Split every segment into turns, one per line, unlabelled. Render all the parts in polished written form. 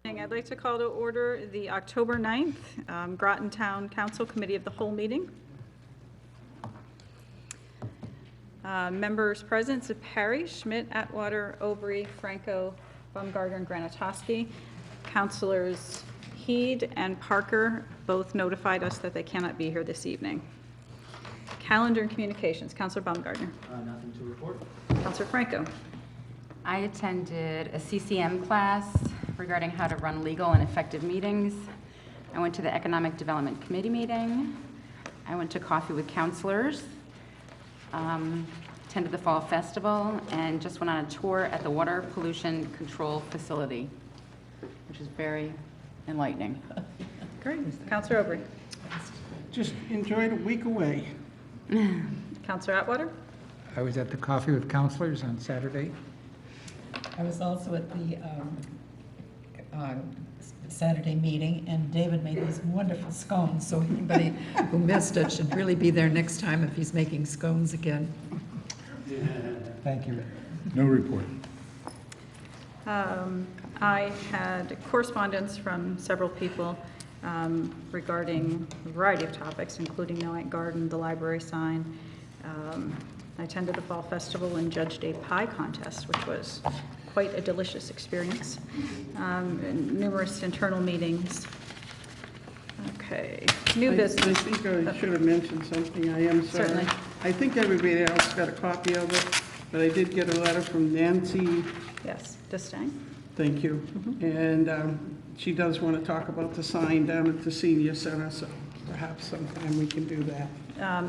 I'd like to call to order the October 9th Groton Town Council Committee of the Whole meeting. Members present: Perry, Schmidt, Atwater, Obrey, Franco, Baumgartner, and Granatowski. Councilors Heed and Parker both notified us that they cannot be here this evening. Calendar and communications. Councilor Baumgartner.
Nothing to report.
Councilor Franco.
I attended a CCM class regarding how to run legal and effective meetings. I went to the Economic Development Committee meeting. I went to coffee with counselors, attended the Fall Festival, and just went on a tour at the Water Pollution Control Facility, which is very enlightening.
Great. Councilor Obrey.
Just enjoyed a week away.
Councilor Atwater.
I was at the Coffee with Counselors on Saturday.
I was also at the Saturday meeting, and David made these wonderful scones, so anybody who missed it should really be there next time if he's making scones again.
Thank you.
No report.
I had correspondence from several people regarding a variety of topics, including Noank Garden, the library sign. I attended the Fall Festival and judged a pie contest, which was quite a delicious experience. And numerous internal meetings. Okay, new business.
I think I should have mentioned something. I am sorry.
Certainly.
I think everybody else got a copy of it, but I did get a letter from Nancy.
Yes, Destang.
Thank you. And she does want to talk about the sign down at the senior center, so perhaps sometime we can do that.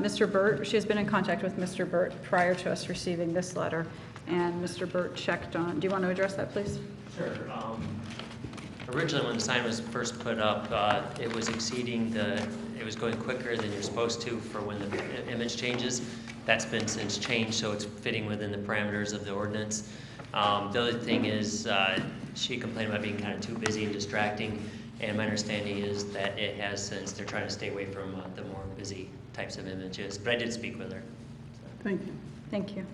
Mr. Burt, she has been in contact with Mr. Burt prior to us receiving this letter, and Mr. Burt checked on, do you want to address that, please?
Sure. Originally, when the sign was first put up, it was exceeding it was going quicker than you're supposed to for when the image changes. That's been since changed, so it's fitting within the parameters of the ordinance. The other thing is, she complained about being kind of too busy and distracting, and my understanding is that it has, since they're trying to stay away from the more busy types of images. But I did speak with her. So.
Thank you.
Thank you.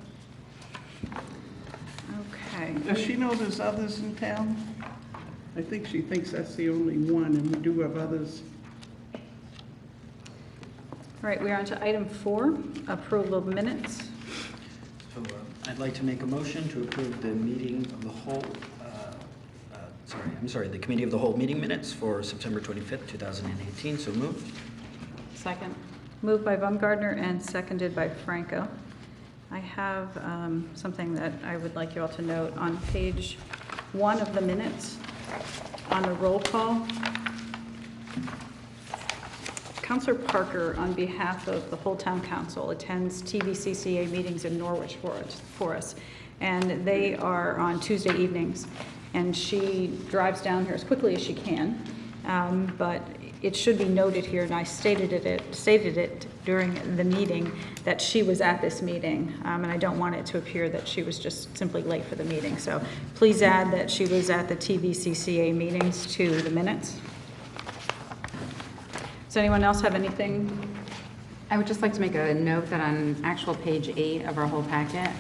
Okay.
Does she know there's others in town? I think she thinks that's the only one, and we do have others.
All right, we're on to item 4, approval of minutes.
So I'd like to make a motion to approve the meeting of the whole, the Committee of the Whole meeting minutes for September 25th, 2018. So moved.
Second. Moved by Baumgartner and seconded by Franco. I have something that I would like you all to note. On page 1 of the minutes, on the roll call, Councilor Parker, on behalf of the whole town council, attends TVCCA meetings in Norwich for us, and they are on Tuesday evenings, and she drives down here as quickly as she can, but it should be noted here, and I stated it during the meeting, that she was at this meeting, and I don't want it to appear that she was just simply late for the meeting. So please add that she was at the TVCCA meetings to the minutes. Does anyone else have anything?
I would just like to make a note that on actual page 8 of our whole packet,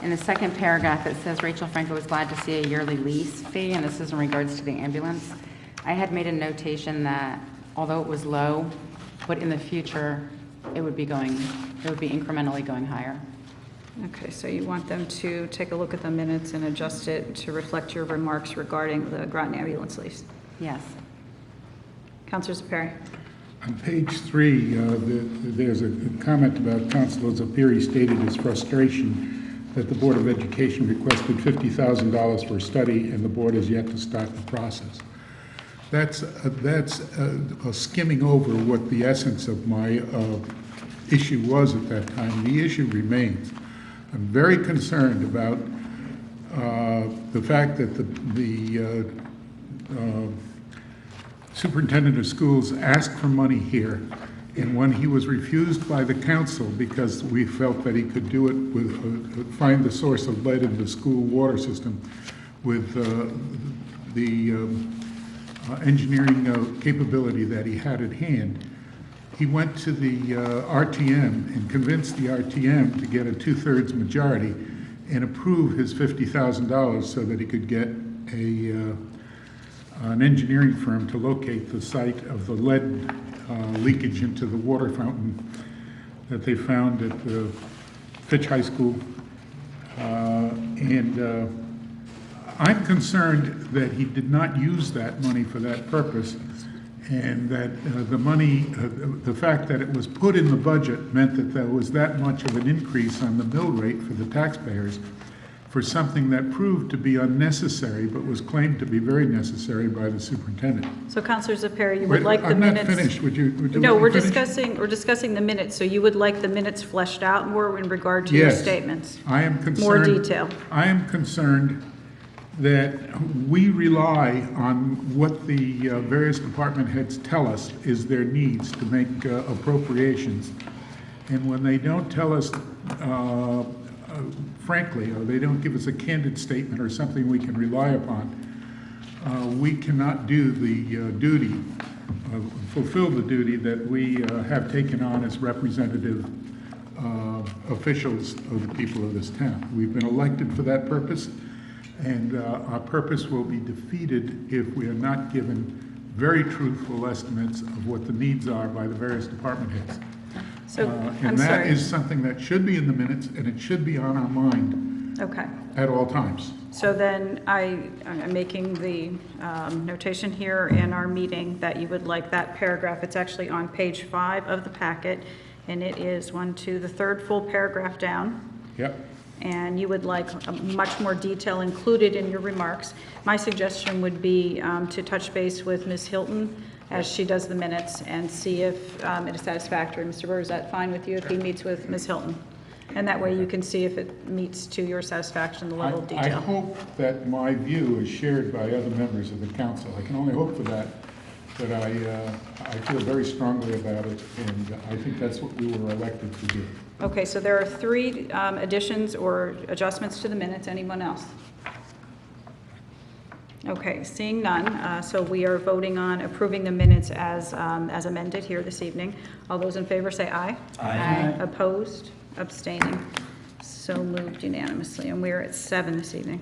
in the second paragraph, it says Rachel Franco was glad to see a yearly lease fee, and this is in regards to the ambulance. I had made a notation that although it was low, but in the future, it would be incrementally going higher.
Okay, so you want them to take a look at the minutes and adjust it to reflect your remarks regarding the Groton ambulance lease.
Yes.
Councilor Perry.
On page 3, there's a comment about Councilor Zafiri stated his frustration that the Board of Education requested $50,000 for a study and the board has yet to start the process. That's skimming over what the essence of my issue was at that time. The issue remains. I'm very concerned about the fact that the superintendent of schools asked for money here, and when he was refused by the council because we felt that he could do it with find the source of lead in the school water system with the engineering capability that he had at hand, he went to the RTM and convinced the RTM to get a 2/3 majority and approve his $50,000 so that he could get an engineering firm to locate the site of the lead leakage into the water fountain that they found at the Fitch High School. I'm concerned that he did not use that money for that purpose, and that the money, the fact that it was put in the budget meant that there was that much of an increase on the mill rate for the taxpayers for something that proved to be unnecessary, but was claimed to be very necessary by the superintendent.
So Counselor Zephyr, you would like the
I'm
minutes?
not finished. Would you
No,
let me finish?
we're discussing the minutes, so you would like the minutes fleshed out more in regard to your
Yes.
statements?
I am concerned.
More detail.
I am concerned that we rely on what the various department heads tell us is their needs to make appropriations. And when they don't tell us frankly, or they don't give us a candid statement or something we can rely upon, we cannot do the duty, fulfill the duty that we have taken on as representative officials of the people of this town. We've been elected for that purpose, and our purpose will be defeated if we are not given very truthful estimates of what the needs are by the various department heads.
So, I'm
And that
sorry.
is something that should be in the minutes, and it should be on our mind
Okay.
at all times.
So then I'm making the notation here in our meeting that you would like that paragraph. It's actually on page 5 of the packet, and it is the third full paragraph down.
Yep.
And you would like much more detail included in your remarks. My suggestion would be to touch base with Ms. Hilton as she does the minutes and see if it is satisfactory. Mr. Burr, is that fine with you if he meets with Ms. Hilton? And that way you can see if it meets to your satisfaction, the level of
I
detail.
hope that my view is shared by other members of the council. I can only hope for that, but I feel very strongly about it, and I think that's what we were elected to do.
Okay, so there are 3 additions or adjustments to the minutes. Anyone else? Okay, seeing none, so we are voting on approving the minutes as amended here this evening. All those in favor say aye.
Aye.
Opposed, abstaining, so moved unanimously, and we're at 7 this evening.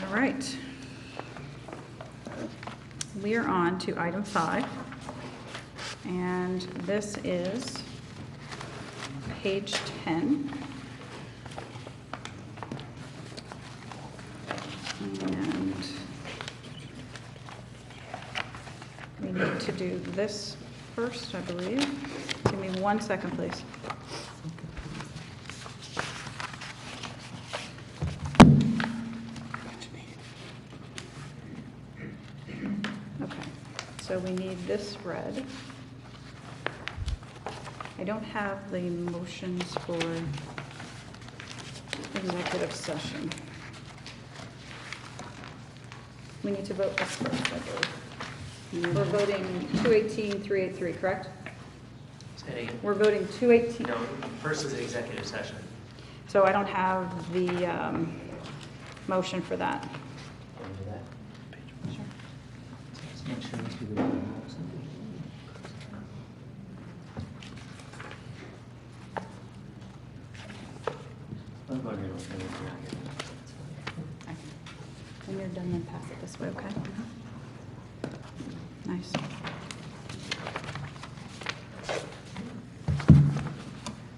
All right. We are on to item 5, and this is page 10. And we need to do this first, I believe. Give me 1 second, please. Okay, so we need this read. I don't have the motions for executive session. We need to vote this first, I believe. We're voting 218-383, correct?
Say it again.
We're voting 218.
No, first is the executive session.
So I don't have the motion for that.
Wanna do that?
Sure.
Let's make sure it's good.
I'm going to go through it here.
When you're done, then pass it this way, okay? Nice.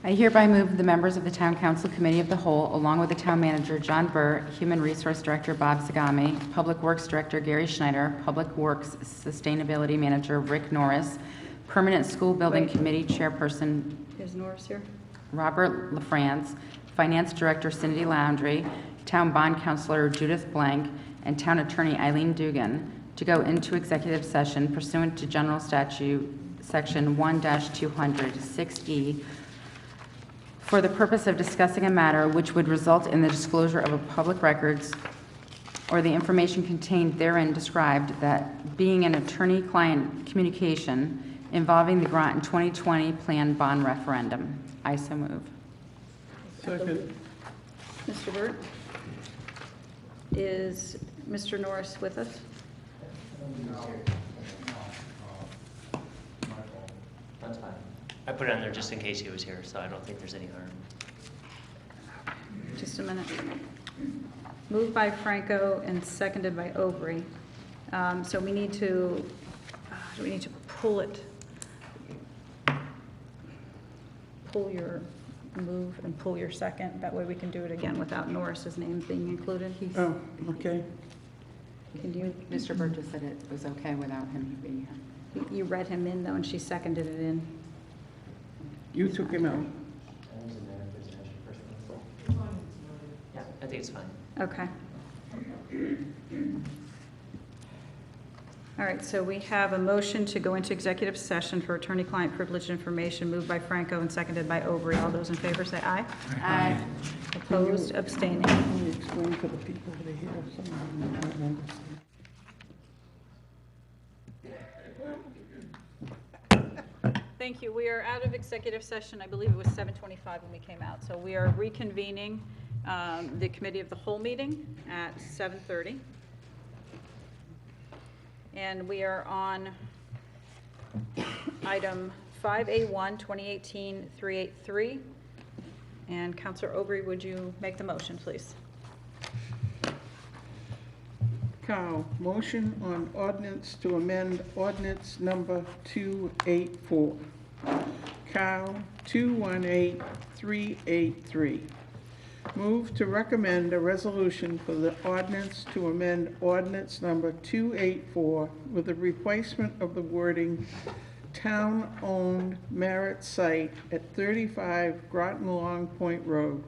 I hereby move the members of the Town Council Committee of the Whole, along with the Town Manager John Burr, Human Resource Director Bob Sagami, Public Works Director Gary Schneider, Public Works Sustainability Manager Rick Norris, Permanent School Building
Wait.
Committee Chairperson
Is Norris here?
Robert LaFrance, Finance Director Cindy Laundrie, Town Bond Counselor Judith Blank, and Town Attorney Eileen Dugan to go into executive session pursuant to General Statute Section 1-200-6E for the purpose of discussing a matter which would result in the disclosure of a public records or the information contained therein described, that being an attorney-client communication involving the Groton 2020 Plan Bond Referendum. I so move.
Second.
Mr. Burt? Is Mr. Norris with us?
That's fine. I put it on there just in case he was here, so I don't think there's any harm.
Just a minute. Moved by Franco and seconded by Aubrey. So we need to, do we need to pull it? Pull your move and pull your second. That way we can do it again without Norris's name being included.
Oh, okay.
Can you,
Mr. Burt just said it was okay without him being here.
you read him in though and she seconded it in.
You took him out.
Yeah, I think it's fine.
Okay. All right, so we have a motion to go into executive session for attorney-client privileged information, moved by Franco and seconded by Aubrey. All those in favor say aye.
Aye.
Opposed, abstaining.
Can you explain to the people that are here, some of them might not understand.
Thank you. We are out of executive session. I believe it was 7:25 when we came out. So we are reconvening the committee of the whole meeting at 7:30. And we are on item 5A1, 2018-383. And Counselor Aubrey, would you make the motion, please?
Cow, motion on ordinance to amend ordinance number 284. Cow, 218383. Move to recommend a resolution for the ordinance to amend ordinance number 284 with the replacement of the wording town-owned Merit site at 35 Groton Long Point Road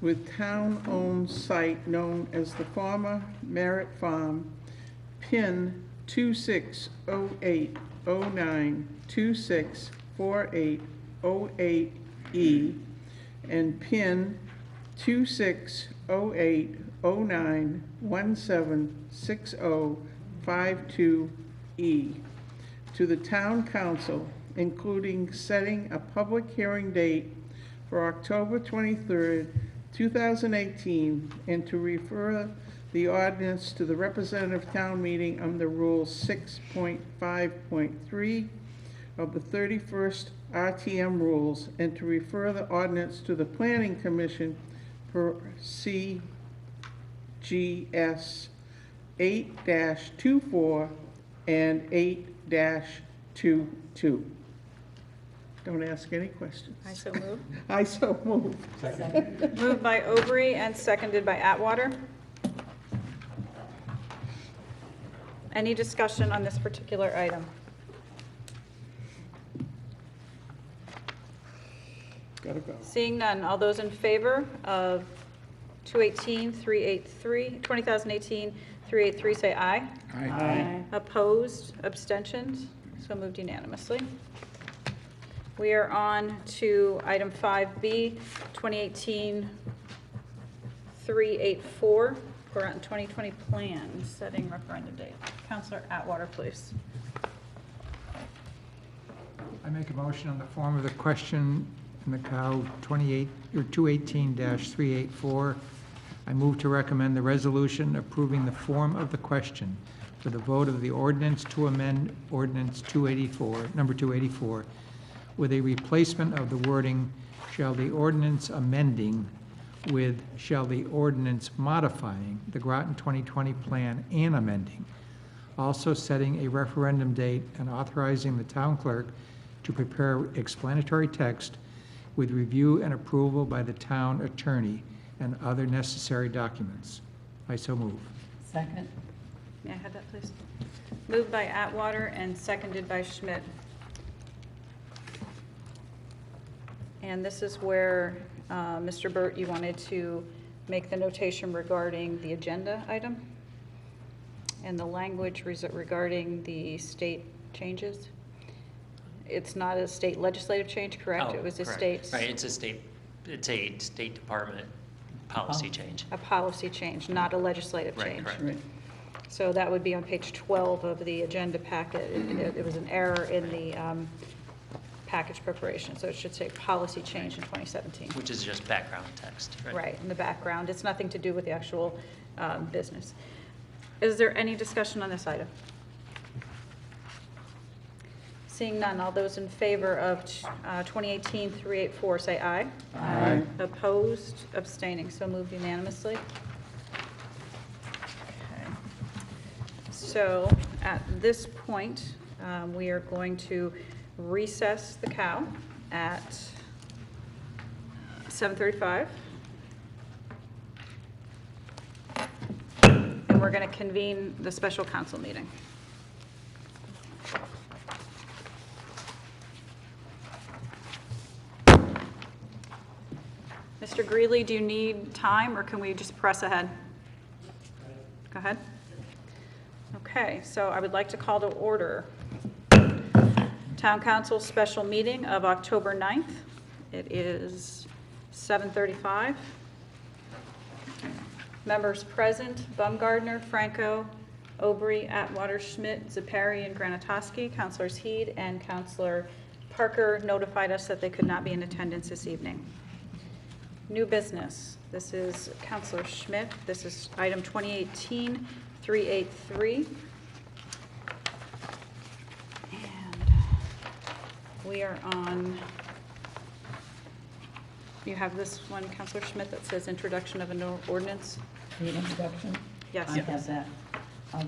with town-owned site known as the former Merit Farm, PIN 260809264808E and PIN 260809176052E to the Town Council, including setting a public hearing date for October 23rd, 2018, and to refer the ordinance to the representative town meeting under Rule 6.5.3 of the 31st RTM rules, and to refer the ordinance to the Planning Commission per CGS 8-24 and 8-22. Don't ask any questions.
I so move.
I so move.
Moved by Aubrey and seconded by Atwater. Any discussion on this particular item?
Gotta go.
Seeing none, all those in favor of 2018-383 say aye.
Aye.
Opposed, abstentions, so moved unanimously. We are on to item 5B, 2018-384, Groton 2020 plan, setting referendum date. Counselor Atwater, please.
I make a motion on the form of the question in the COW 218-384. I move to recommend the resolution approving the form of the question for the vote of the ordinance to amend ordinance 284, number 284, with a replacement of the wording, shall the ordinance amending, with shall the ordinance modifying the Groton 2020 plan and amending, also setting a referendum date and authorizing the town clerk to prepare explanatory text with review and approval by the town attorney and other necessary documents. I so move.
Second.
May I have that, please? Moved by Atwater and seconded by Schmidt. And this is where, Mr. Burt, you wanted to make the notation regarding the agenda item and the language regarding the state changes. It's not a state legislative change, correct?
Oh,
It was a
correct.
state.
Right, it's a State Department policy change.
A policy change, not a legislative
Right,
change.
correct.
Right.
So that would be on page 12 of the agenda packet. It was an error in the package preparation, so it should say policy change in 2017.
Which is just background text, right?
Right, in the background. It's nothing to do with the actual business. Is there any discussion on this item? Seeing none, all those in favor of 2018-384 say aye.
Aye.
Opposed, abstaining, so moved unanimously. So at this point, we are going to recess the cow at 7:35. And we're going to convene the special council meeting. Mr. Greeley, do you need time, or can we just press ahead? Go ahead. Okay, so I would like to call to order Town Council special meeting of October 9th. It is 7:35. Members present: Baumgardner, Franco, Aubry, Atwater, Schmidt, Zepari, and Granatoski. Councilors Heed and Councilor Parker notified us that they could not be in attendance this evening. New business. This is Councilor Schmidt. This is item 2018-383. And we are on, you have this one, Councilor Schmidt, that says introduction of an ordinance.
The introduction?
Yes.
I have that.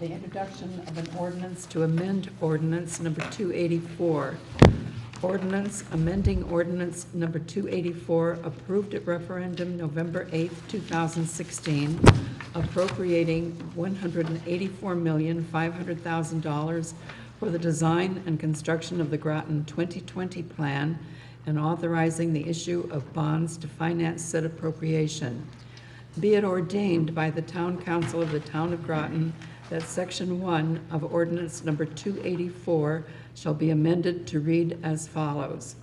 The introduction of an ordinance to amend ordinance number 284. Ordinance amending ordinance number 284, approved at referendum November 8, 2016, appropriating $184,500,000 for the design and construction of the Groton 2020 plan and authorizing the issue of bonds to finance said appropriation. Be it ordained by the Town Council of the Town of Groton that Section 1 of Ordinance Number 284 shall be amended to read as follows.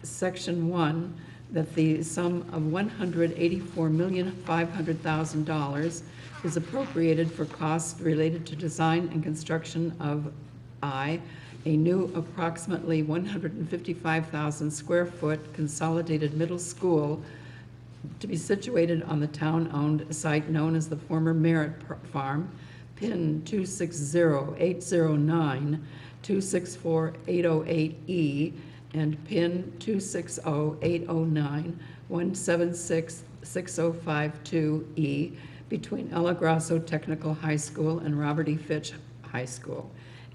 Section 1, that the sum of $184,500,000 is appropriated for costs related to design and construction of I, a new approximately 155,000 square foot consolidated middle school to be situated on the town-owned site known as the former Merritt Farm, PIN 260-809-264-808E and PIN 260-809-176-6052E between El Agrasso Technical High School and Robert E. Fitch High School.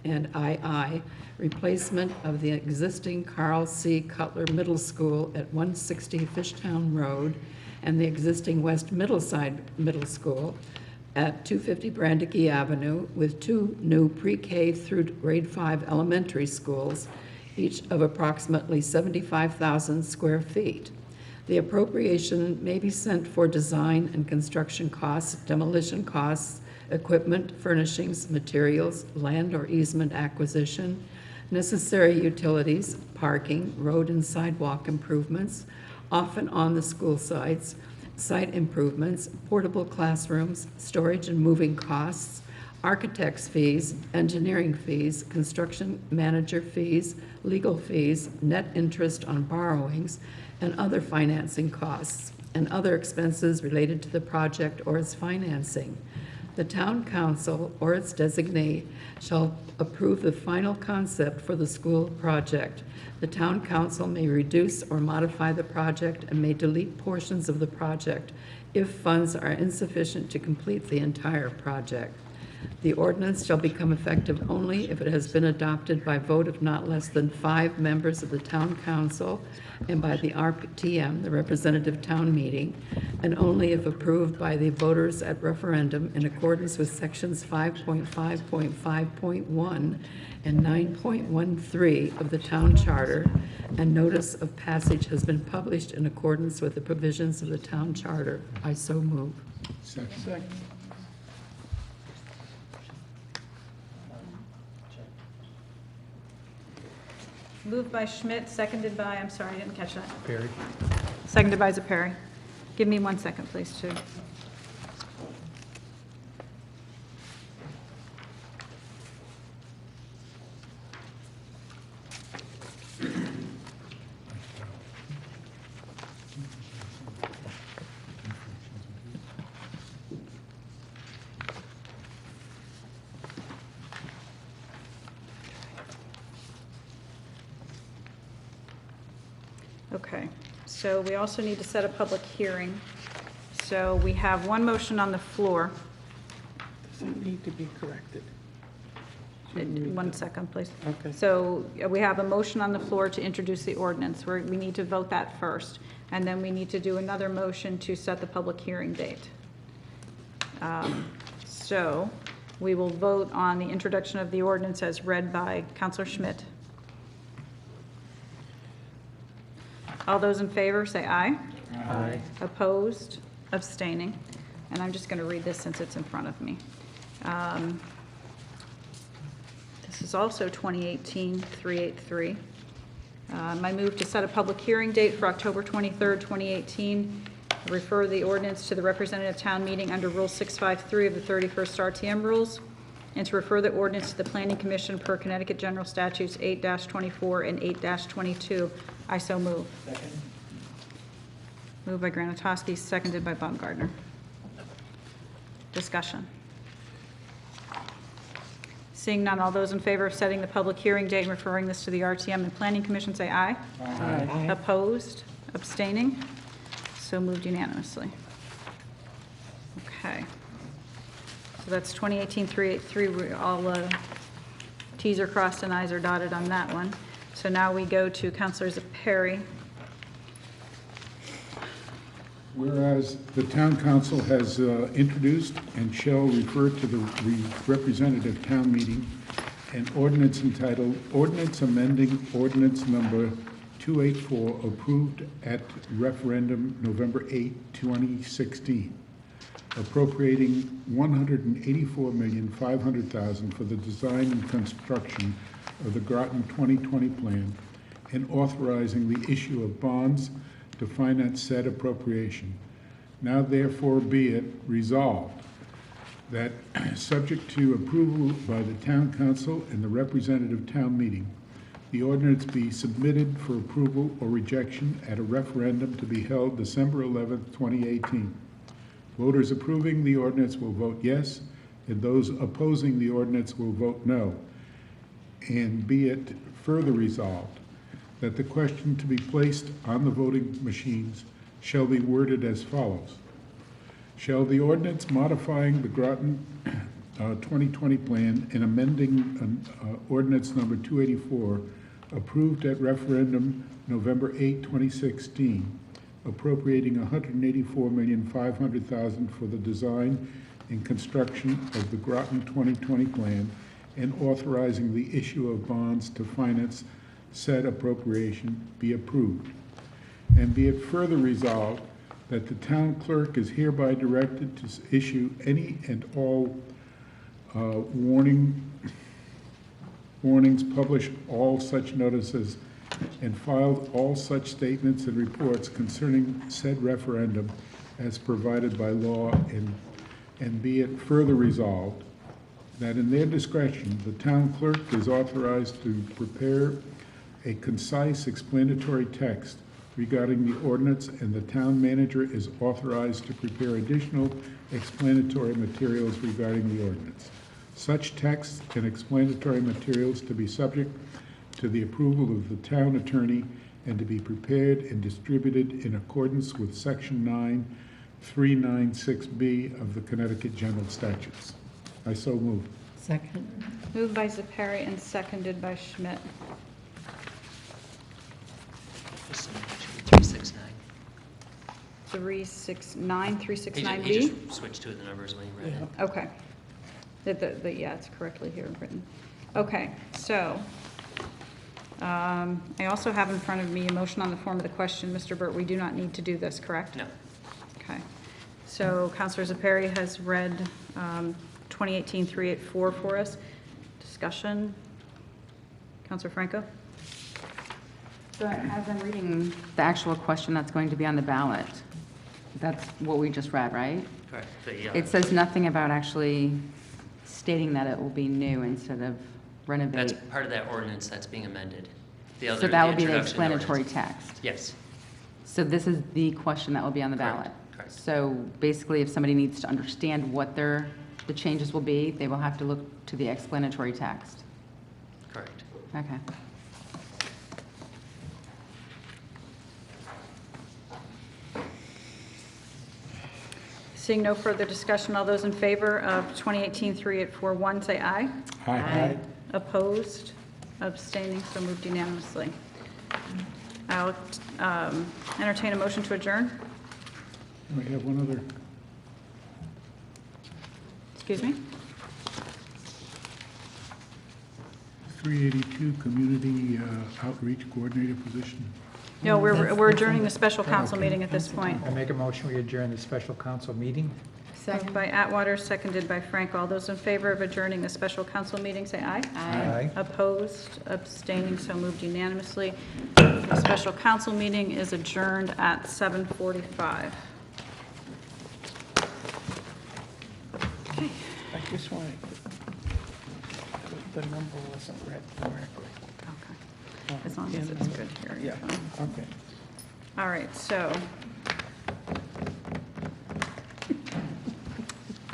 And II, replacement of the existing Carl C. Cutler Middle School at 160 Fishtown Road and the existing West Middleside Middle School at 250 Brandegee Avenue with two new pre-K through grade 5 elementary schools, each of approximately 75,000 square feet. The appropriation may be sent for design and construction costs, demolition costs, equipment, furnishings, materials, land or easement acquisition, necessary utilities, parking, road and sidewalk improvements, often on the school sites, site improvements, portable classrooms, storage and moving costs, architect's fees, engineering fees, construction manager fees, legal fees, net interest on borrowings, and other financing costs, and other expenses related to the project or its financing. The town council or its designee shall approve the final concept for the school project. The town council may reduce or modify the project and may delete portions of the project if funds are insufficient to complete the entire project. The ordinance shall become effective only if it has been adopted by vote of not less than 5 members of the town council and by the RTM, the representative town meeting, and only if approved by the voters at referendum in accordance with sections 5.5.5.1 and 9.13 of the town charter, and notice of passage has been published in accordance with the provisions of the town charter. I so move.
Second.
Moved by Schmidt, seconded by, I'm sorry, I didn't catch that.
Perry?
Seconded by Zepari. Give me 1 second, please, to. Okay, so we also need to set a public hearing. So we have one motion on the floor.
Does it need to be corrected?
One second, please.
Okay.
So we have a motion on the floor to introduce the ordinance. We need to vote that first. And then we need to do another motion to set the public hearing date. So we will vote on the introduction of the ordinance as read by Counselor Schmidt. All those in favor, say aye.
Aye.
Opposed, abstaining. And I'm just going to read this since it's in front of me. This is also 2018-383. I move to set a public hearing date for October 23rd, 2018. Refer the ordinance to the representative town meeting under Rule 653 of the 31st RTM rules, and to refer the ordinance to the Planning Commission per Connecticut General Statutes 8-24 and 8-22. I so move.
Second?
Moved by Granatowski, seconded by Baumgartner. Discussion. Seeing none, all those in favor of setting the public hearing date and referring this to the RTM and Planning Commission say aye.
Aye.
Opposed, abstaining, so moved unanimously. Okay. So that's 2018-383, all Ts are crossed and Is are dotted on that one. So now we go to Councilor Perry.
Whereas the town council has introduced and shall refer to the representative town meeting an ordinance entitled Ordinance Amending Ordinance Number 284 approved at referendum November 8, 2016, appropriating $184,500,000 for the design and construction of the Groton 2020 plan and authorizing the issue of bonds to finance said appropriation. Now therefore be it resolved that, subject to approval by the town council and the representative town meeting, the ordinance be submitted for approval or rejection at a referendum to be held December 11th, 2018. Voters approving the ordinance will vote yes, and those opposing the ordinance will vote no. And be it further resolved that the question to be placed on the voting machines shall be worded as follows. Shall the ordinance modifying the Groton 2020 plan and amending ordinance number 284 approved at referendum November 8, 2016, appropriating $184,500,000 for the design and construction of the Groton 2020 plan and authorizing the issue of bonds to finance said appropriation be approved. And be it further resolved that the town clerk is hereby directed to issue any and all warnings, publish all such notices, and file all such statements and reports concerning said referendum as provided by law, and be it further resolved that in their discretion, the town clerk is authorized to prepare a concise explanatory text regarding the ordinance, and the town manager is authorized to prepare additional explanatory materials regarding the ordinance. Such text and explanatory materials to be subject to the approval of the town attorney and to be prepared and distributed in accordance with Section 9396B of the Connecticut General Statutes. I so move.
Second?
Moved by Perry and seconded by Schmidt.
369.
369,
He
369B?
just switched to the numbers when he read it.
Okay. Yeah, it's correctly here written. Okay, so, I also have in front of me a motion on the form of the question. Mr. Burt, we do not need to do this, correct?
No.
Okay. So Counselor Perry has read 2018-384 for us. Discussion? Counselor Franco?
So as I'm reading the actual question that's going to be on the ballot, that's what we just read, right?
Correct.
It says nothing about actually stating that it will be new instead of renovate.
That's part of that ordinance that's being amended.
So that would be the
introduction of the
explanatory
ordinance.
text.
Yes.
So this is the question that will be on the
Correct,
ballot.
correct.
So basically, if somebody needs to understand what the changes will be, they will have to look to the explanatory text.
Correct.
Okay.
Seeing no further discussion, all those in favor of 2018-3841, say aye.
Aye.
Opposed? Abstaining? So moved unanimously. I'll entertain a motion to adjourn.
We have one other.
Excuse me?
382 Community Outreach Coordinator position.
No, we're adjourning the special council meeting at this point.
I make a motion, we adjourn the special council meeting.
Moved by Atwater, seconded by Frank. All those in favor of adjourning the special council meeting, say aye.
Aye.
Opposed, abstaining, so moved unanimously. The special council meeting is adjourned at 7:45. Okay.
I just want the number wasn't read correctly.
Okay. As long as it's good here. you're
Yeah,
fine.
okay.
All right, so.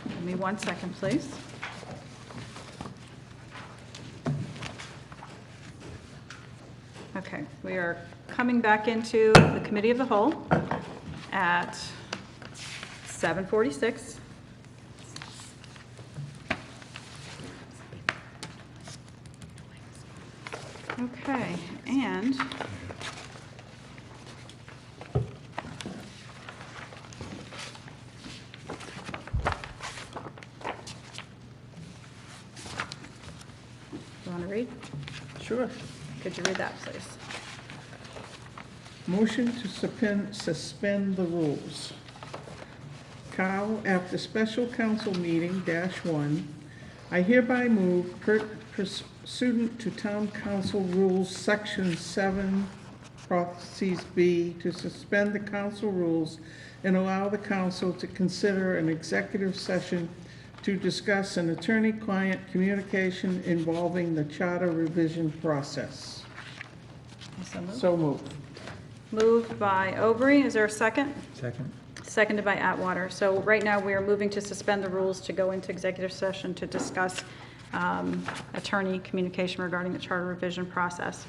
Give me 1 second, please. Okay, we are coming back into the Committee of the Whole at 7:46. Okay, and you want to read?
Sure.
Could you read that, please?
Motion to suspend the rules. Carl, after special council meeting -1, I hereby move pursuant to town council rules, section 7, parentheses B, to suspend the council rules and allow the council to consider an executive session to discuss an attorney-client communication involving the charter revision process.
So moved.
So moved.
Moved by Aubrey. Is there a second?
Second.
Seconded by Atwater. So right now, we are moving to suspend the rules to go into executive session to discuss attorney communication regarding the charter revision process.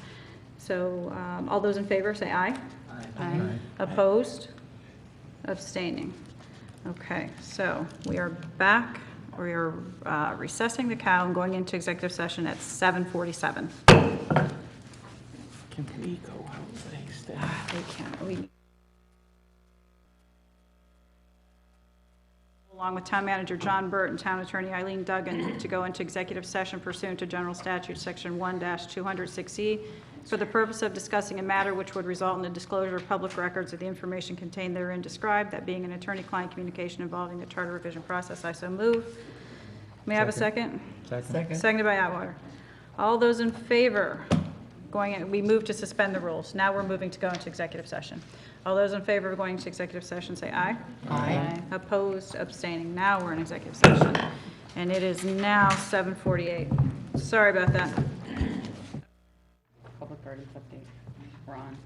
So all those in favor, say aye.
Aye.
Opposed? Abstaining. Okay, so we are back. We are recessing the cow and going into executive session at 7:47.
Can we go out, please?
We can't. Along with Town Manager John Burt and Town Attorney Eileen Duggan, to go into executive session pursuant to General Statute Section 1-206E for the purpose of discussing a matter which would result in the disclosure of public records of the information contained therein described, that being an attorney-client communication involving the charter revision process. I so move. May I have a second?
Second.
Seconded by Atwater. All those in favor, we move to suspend the rules. Now we're moving to go into executive session. All those in favor of going to executive session, say aye.
Aye.
Opposed, abstaining. Now we're in executive session. And it is now 7:48. Sorry about that.
Public Gardens update. We're on.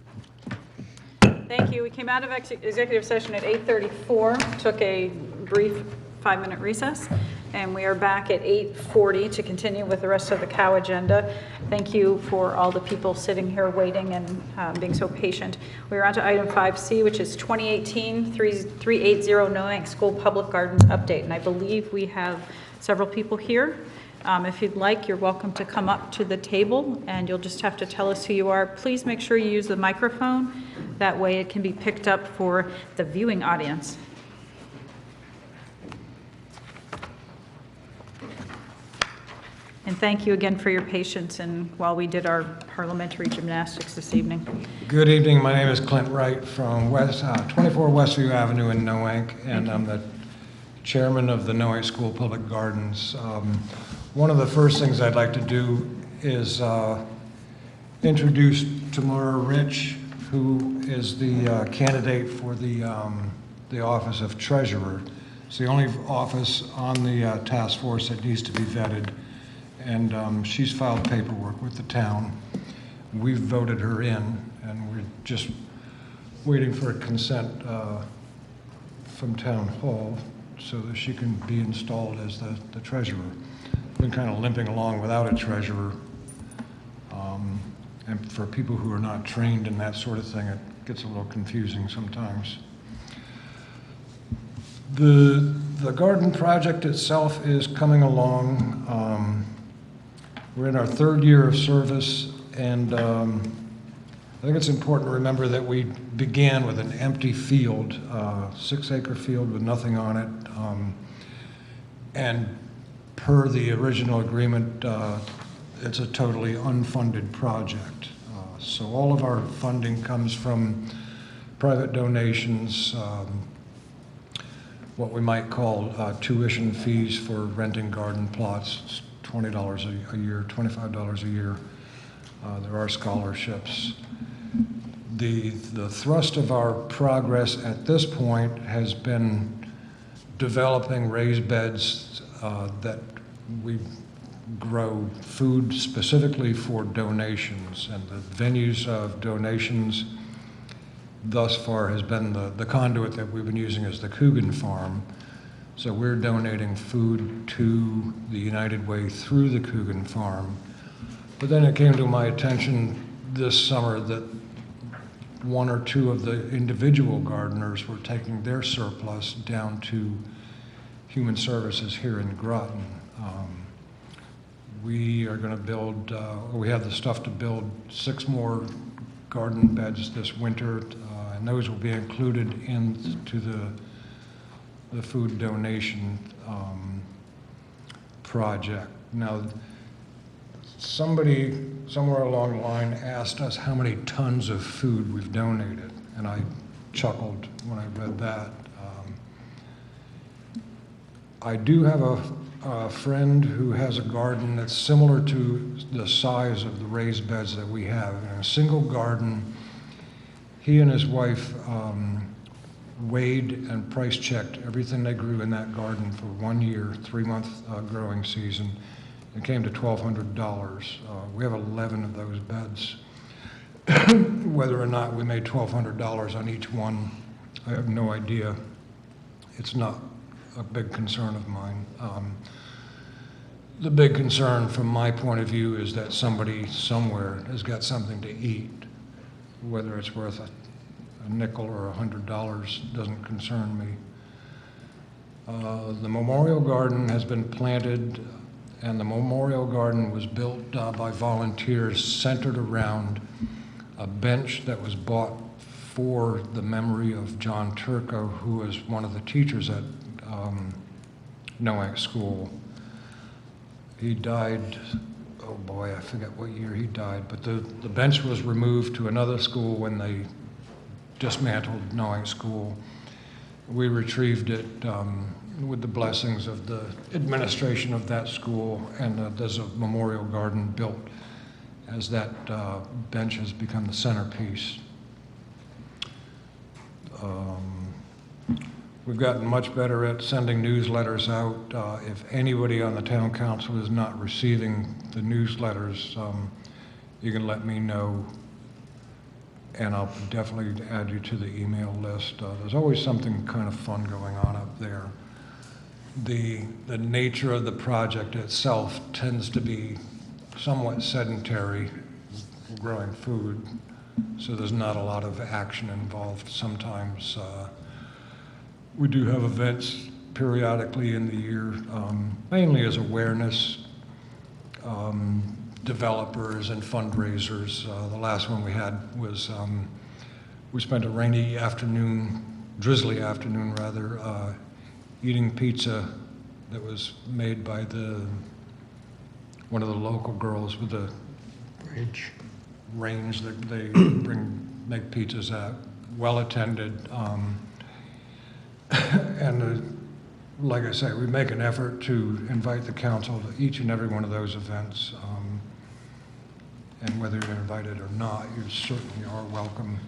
Thank you. We came out of executive session at 8:34, took a brief 5-minute recess, and we are back at 8:40 to continue with the rest of the cow agenda. Thank you for all the people sitting here waiting and being so patient. We are on to item 5C, which is 2018-380 Noank School Public Gardens update, and I believe we have several people here. If you'd like, you're welcome to come up to the table, and you'll just have to tell us who you are. Please make sure you use the microphone. That way it can be picked up for the viewing audience. And thank you again for your patience and while we did our parliamentary gymnastics this evening.
Good evening. My name is Clint Wright from 24 Westview Avenue in Noank, and I'm the chairman of the Noank School Public Gardens. One of the first things I'd like to do is introduce Tamara Rich, who is the candidate for the office of treasurer. It's the only office on the task force that needs to be vetted. And she's filed paperwork with the town. We've voted her in, and we're just waiting for a consent from Town Hall so that she can be installed as the treasurer. Been kind of limping along without a treasurer. And for people who are not trained in that sort of thing, it gets a little confusing sometimes. The garden project itself is coming along. We're in our third year of service, and I think it's important to remember that we began with an empty field, 6-acre field with nothing on it. And per the original agreement, it's a totally unfunded project. So all of our funding comes from private donations, what we might call tuition fees for renting garden plots. It's $20 a year, $25 a year. There are scholarships. The thrust of our progress at this point has been developing raised beds that we grow food specifically for donations, and the venues of donations thus far has been the conduit that we've been using as the Coogan Farm. So we're donating food to the United Way through the Coogan Farm. But then it came to my attention this summer that one or two of the individual gardeners were taking their surplus down to Human Services here in Groton. We are going to build, we have the stuff to build 6 more garden beds this winter, and those will be included into the food donation project. Now, somebody somewhere along the line asked us how many tons of food we've donated, and I chuckled when I read that. I do have a friend who has a garden that's similar to the size of the raised beds that we have. In a single garden, he and his wife weighed and price checked everything they grew in that garden for 1 year, 3-month growing season. It came to $1,200. We have 11 of those beds. Whether or not we made $1,200 on each one, I have no idea. It's not a big concern of mine. The big concern from my point of view is that somebody somewhere has got something to eat. Whether it's worth a nickel or $100 doesn't concern me. The memorial garden has been planted, and the memorial garden was built by volunteers centered around a bench that was bought for the memory of John Turco, who was one of the teachers at Noank School. He died, oh boy, I forget what year he died, but the bench was removed to another school when they dismantled Noank School. We retrieved it with the blessings of the administration of that school, and there's a memorial garden built as that bench has become the centerpiece. We've gotten much better at sending newsletters out. If anybody on the town council is not receiving the newsletters, you can let me know, and I'll definitely add you to the email list. There's always something kind of fun going on up there. The nature of the project itself tends to be somewhat sedentary, growing food, so there's not a lot of action involved. Sometimes we do have events periodically in the year, mainly as awareness, developers and fundraisers. The last one we had was, we spent a rainy afternoon, drizzly afternoon rather, eating pizza that was made by one of the local girls with the range that they make pizzas at. Well attended. And like I say, we make an effort to invite the council to each and every one of those events. And whether you're invited or not, you certainly are welcome.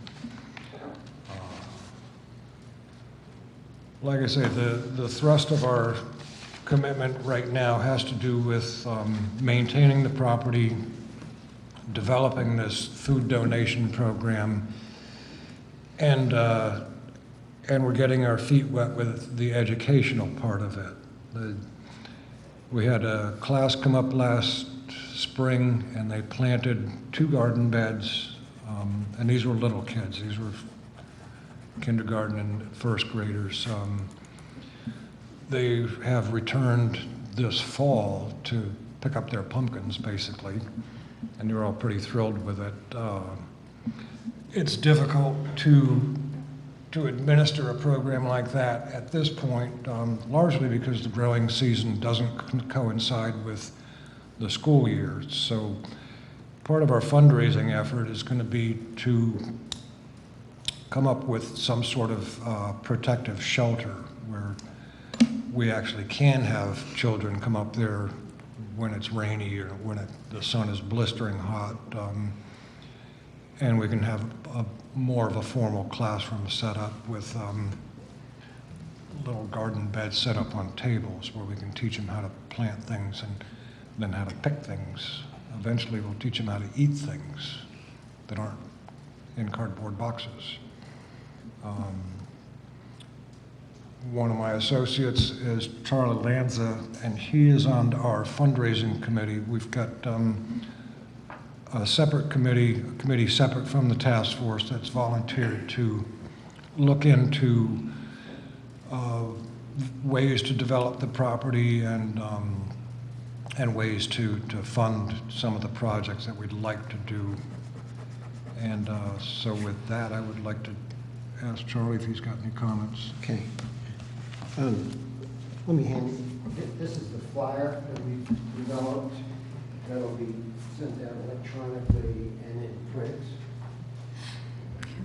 Like I say, the thrust of our commitment right now has to do with maintaining the property, developing this food donation program, and we're getting our feet wet with the educational part of it. We had a class come up last spring, and they planted 2 garden beds, and these were little kids. These were kindergarten and first graders. They have returned this fall to pick up their pumpkins, basically, and they're all pretty thrilled with it. It's difficult to administer a program like that at this point, largely because the growing season doesn't coincide with the school year. So part of our fundraising effort is going to be to come up with some sort of protective shelter where we actually can have children come up there when it's rainy or when the sun is blistering hot, and we can have more of a formal classroom set up with little garden beds set up on tables where we can teach them how to plant things and then how to pick things. Eventually we'll teach them how to eat things that aren't in cardboard boxes. One of my associates is Charlie Lanza, and he is on our fundraising committee. We've got a separate committee, a committee separate from the task force that's volunteered to look into ways to develop the property and ways to fund some of the projects that we'd like to do. And so with that, I would like to ask Charlie if he's got any comments.
Okay. Let me hand you, this is the flyer that we developed. That'll be sent out electronically and in print.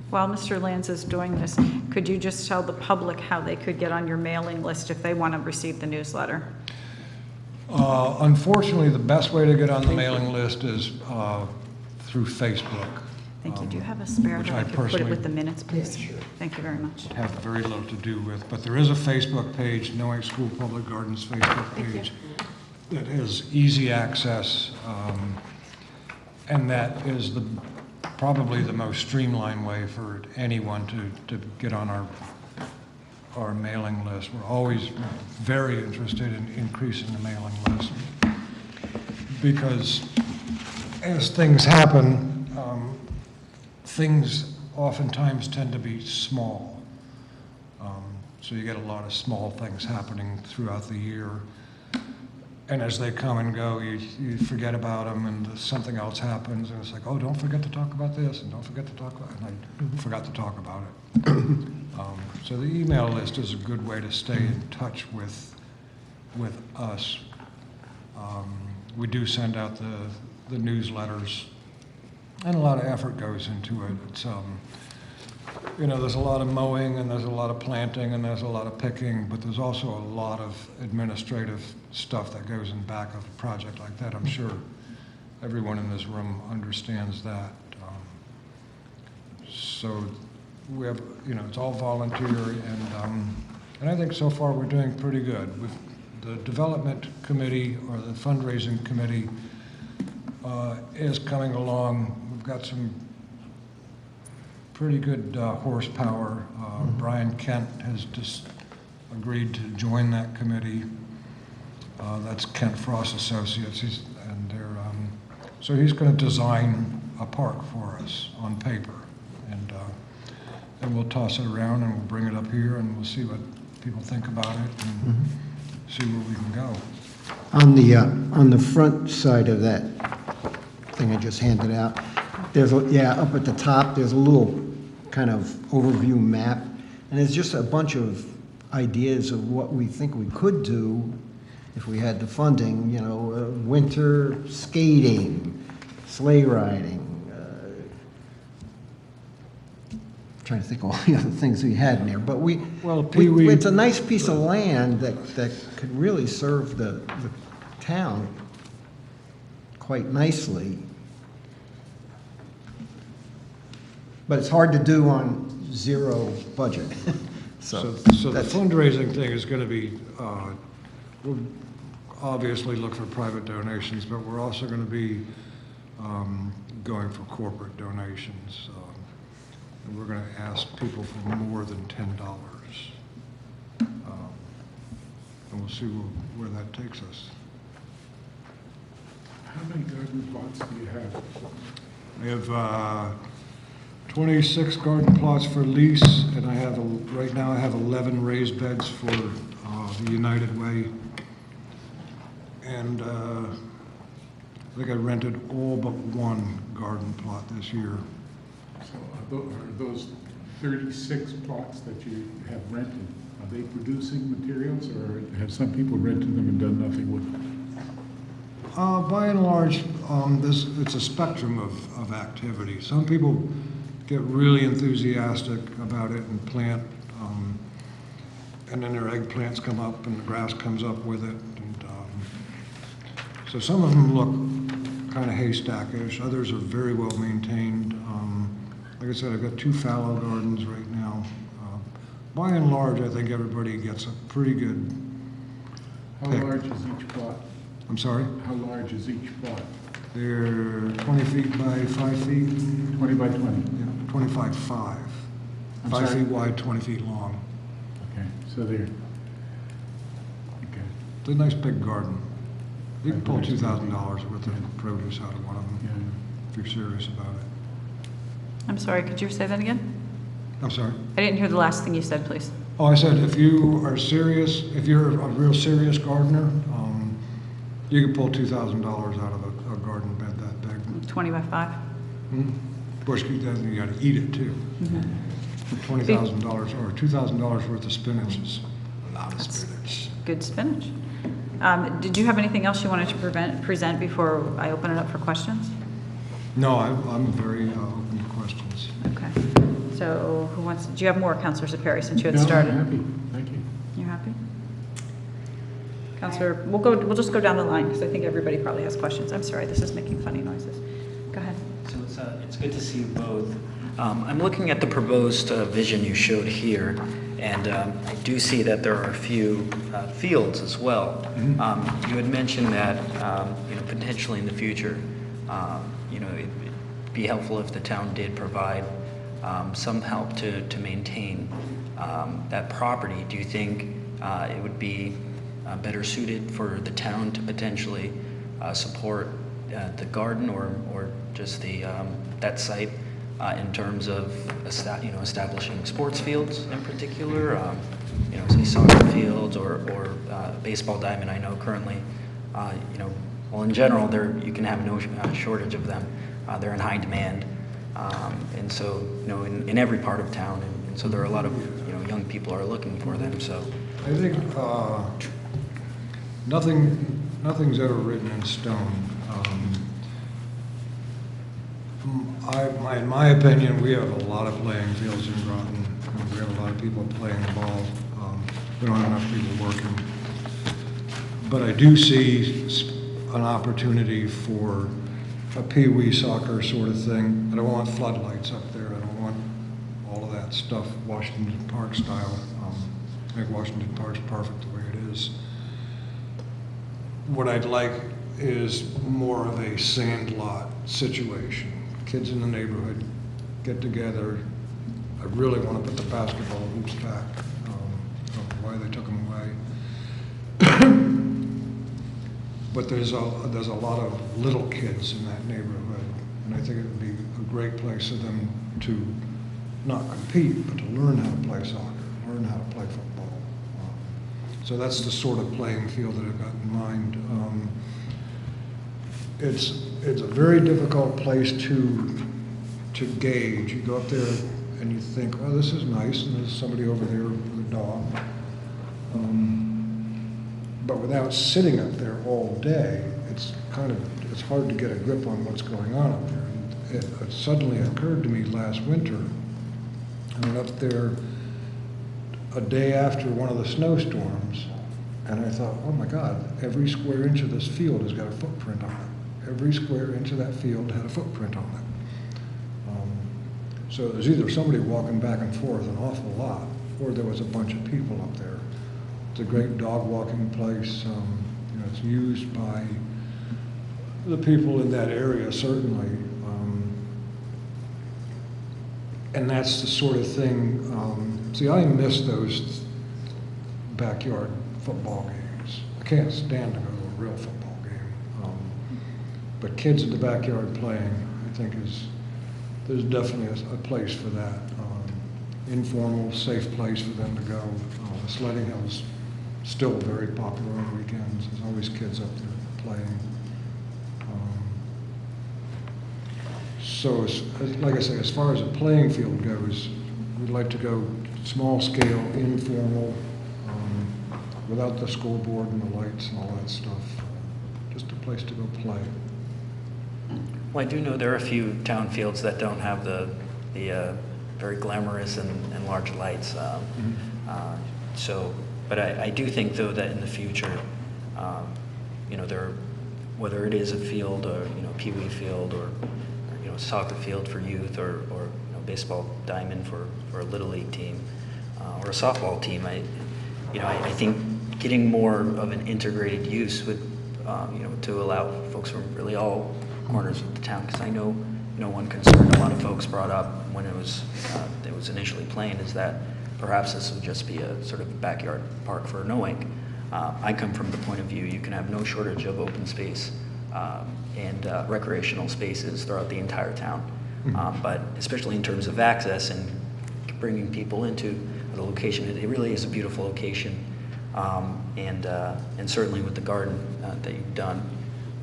While Mr. Lanz is doing this, could you just tell the public how they could get on your mailing list if they want to receive the newsletter?
Unfortunately, the best way to get on the mailing list is through Facebook.
Thank you. Do you have a spare
which
that I
I
could put it
personally-
with the minutes, please?
Yeah, sure.
Thank you very much.
Have very little to do with, but there is a Facebook page, Noank School Public Gardens Facebook page, that has easy access, and that is probably the most streamlined way for anyone to get on our mailing list. We're always very interested in increasing the mailing list because as things happen, things oftentimes tend to be small. So you get a lot of small things happening throughout the year. And as they come and go, you forget about them and something else happens and it's like, oh, don't forget to talk about this and don't forget to talk about it. And I forgot to talk about it. So the email list is a good way to stay in touch with us. We do send out the newsletters, and a lot of effort goes into it. It's, there's a lot of mowing and there's a lot of planting and there's a lot of picking, but there's also a lot of administrative stuff that goes in back of a project like that. I'm sure everyone in this room understands that. So we have, it's all volunteer, and I think so far we're doing pretty good. The development committee or the fundraising committee is coming along. We've got some pretty good horsepower. Brian Kent has just agreed to join that committee. That's Kent Frost Associates, so he's going to design a park for us on paper, and we'll toss it around and we'll bring it up here and we'll see what people think about it and see where we can go.
On the front side of that thing I just handed out, there's up at the top, there's a little kind of overview map, and there's just a bunch of ideas of what we think we could do if we had the funding, winter skating, sleigh riding, trying to think of all the other things we had in there, but it's a nice piece of land that could really serve the town quite nicely. But it's hard to do on zero budget.
So the fundraising thing is going to be, we'll obviously look for private donations, but we're also going to be going for corporate donations. And we're going to ask people for more than $10. And we'll see where that takes us.
How many garden plots do you have?
We have 26 garden plots for lease, and right now I have 11 raised beds for the United Way. And I think I rented all but one garden plot this year.
So are those 36 plots that you have rented, are they producing materials, or have some people rented them and done nothing with them?
By and large, it's a spectrum of activity. Some people get really enthusiastic about it and plant, and then their eggplants come up and the grass comes up with it. And, so some of them look kind of haystackish. Others are very well maintained. Like I said, I've got 2 fallow gardens right now. By and large, I think everybody gets a pretty good
How
pick.
large is each plot?
I'm sorry?
How large is each plot?
They're 20 feet by 5 feet.
20 by 20?
Yeah, 25, 5.
I'm
5
sorry?
feet wide, 20 feet long.
Okay, so they're, okay,
It's a nice big garden. You can pull
Nice.
$2,000 worth of produce out of one of them
yeah.
if you're serious about it.
I'm sorry, could you say that again?
I'm sorry.
I didn't hear the last thing you said, please.
Oh, I said if you are serious, if you're a real serious gardener, you can pull $2,000 out of a garden bed that big.
20 by 5?
Of course, you got to eat it too. $20,000 or $2,000 worth of spinach is a lot of spinach.
Good spinach. Did you have anything else you wanted to present before I open it up for questions?
No, I'm very open to questions.
Okay. So who wants, do you have more, Councilor Perry, since you had
No, I'm
started?
happy, thank you.
You're happy? Councilor, we'll just go down the line because I think everybody probably has questions. I'm sorry, this is making funny noises. Go ahead.
So it's good to see you both. I'm looking at the proposed vision you showed here, and I do see that there are a few fields as well. You had mentioned that potentially in the future, it'd be helpful if the town did provide some help to maintain that property. Do you think it would be better suited for the town to potentially support the garden or just that site in terms of establishing sports fields in particular, say soccer fields or baseball diamond? I know currently, well, in general, you can have no shortage of them. They're in high demand, and so in every part of town, and so there are a lot of young people are looking for them. So
I think nothing's ever written in stone. In my opinion, we have a lot of playing fields in Groton. We have a lot of people playing ball. We don't have enough people working. But I do see an opportunity for a pee-wee soccer sort of thing. I don't want floodlights up there. I don't want all of that stuff Washington Park style. I think Washington Park's perfect the way it is. What I'd like is more of a sandlot situation. Kids in the neighborhood get together. I really want to put the basketball hoops back. I don't know why they took them away. But there's a lot of little kids in that neighborhood, and I think it would be a great place for them to not compete, but to learn how to play soccer, learn how to play football. So that's the sort of playing field that I've got in mind. It's a very difficult place to gauge. You go up there and you think, oh, this is nice, and there's somebody over there with a dog. But without sitting up there all day, it's hard to get a grip on what's going on up there. It suddenly occurred to me last winter. I went up there a day after one of the snowstorms, and I thought, oh my God, every square inch of this field has got a footprint on it. Every square inch of that field had a footprint on it. So there's either somebody walking back and forth an awful lot, or there was a bunch of people up there. It's a great dog walking place. It's used by the people in that area, certainly. And that's the sort of thing, see, I miss those backyard football games. I can't stand to go to a real football game. But kids in the backyard playing, I think there's definitely a place for that. Informal, safe place for them to go. The sledding hill's still very popular on weekends. There's always kids up there playing. So, like I say, as far as the playing field goes, we'd like to go small scale, informal, without the scoreboard and the lights and all that stuff. Just a place to go play.
Well, I do know there are a few town fields that don't have the very glamorous and large lights. But I do think though that in the future, whether it is a field or Pee Wee field or soccer field for youth or baseball diamond for a little league team or a softball team, I think getting more of an integrated use would to allow folks from really all corners of the town, because I know one concern a lot of folks brought up when it was initially planned is that perhaps this would just be a sort of backyard park for Noank. I come from the point of view you can have no shortage of open space and recreational spaces throughout the entire town, but especially in terms of access and bringing people into the location, it really is a beautiful location, and certainly with the garden that you've done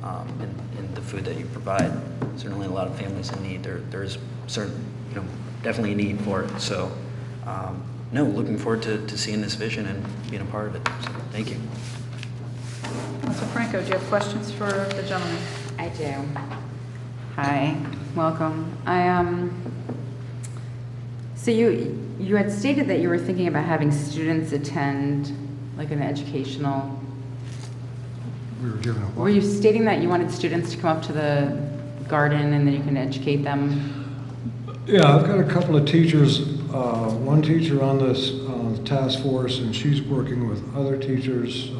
and the food that you provide, certainly a lot of families in need. There's definitely a need for it. So, no, looking forward to seeing this vision and being a part of it. So, thank you.
Councilor Franco, do you have questions for the gentleman?
I do. Hi, welcome. So you had stated that you were thinking about having students attend like an educational.
We were given a what?
Were you stating that you wanted students to come up to the garden and then you can educate them?
Yeah, I've got a couple of teachers, one teacher on this task force, and she's working with other teachers,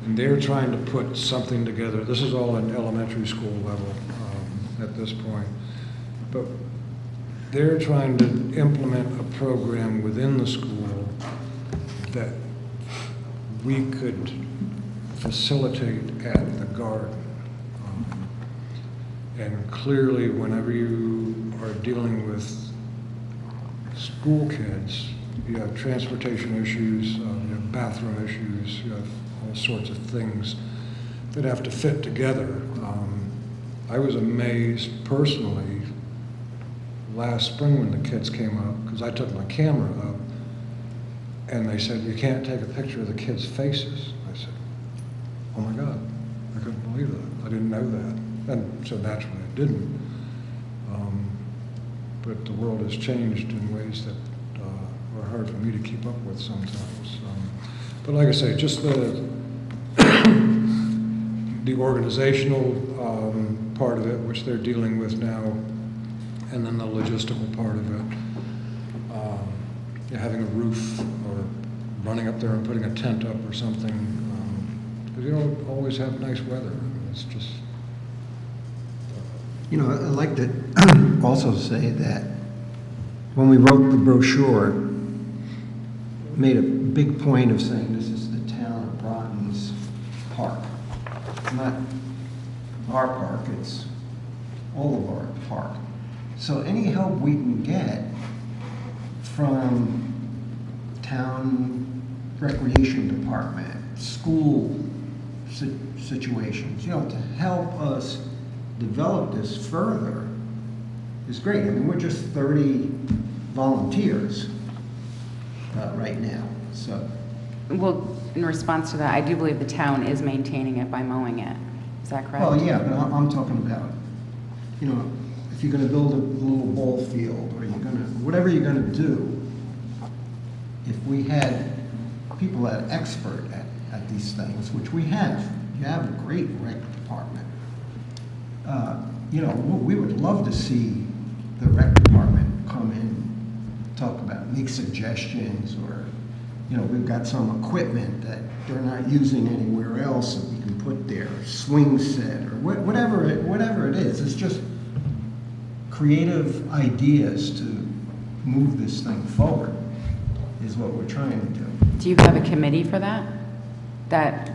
and they're trying to put something together. This is all at elementary school level at this point, but they're trying to implement a program within the school that we could facilitate at the garden. And clearly, whenever you are dealing with school kids, you have transportation issues, you have bathroom issues, you have all sorts of things that have to fit together. I was amazed personally last spring when the kids came up, because I took my camera up, and they said, you can't take a picture of the kids' faces. I said, oh my God, I couldn't believe that. I didn't know that. And so naturally I didn't. But the world has changed in ways that are hard for me to keep up with sometimes. But like I say, just the organizational part of it, which they're dealing with now, and then the logistical part of it. Having a roof or running up there and putting a tent up or something, because you don't always have nice weather. It's just...
I'd like to also say that when we wrote the brochure, made a big point of saying this is the town of Groton's park. It's not our park, it's all of our park. So any help we can get from town recreation department, school situations, to help us develop this further is great. I mean, we're just 30 volunteers right now, so.
Well, in response to that, I do believe the town is maintaining it by mowing it. Is that correct?
Well, yeah, but I'm talking about, if you're gonna build a little ball field, or whatever you're gonna do, if we had people that are expert at these things, which we have, you have a great rec department. We would love to see the rec department come in, talk about, make suggestions, or, we've got some equipment that they're not using anywhere else that we can put there, swing set, or whatever it is. It's just creative ideas to move this thing forward is what we're trying to do.
Do you have a committee for that? That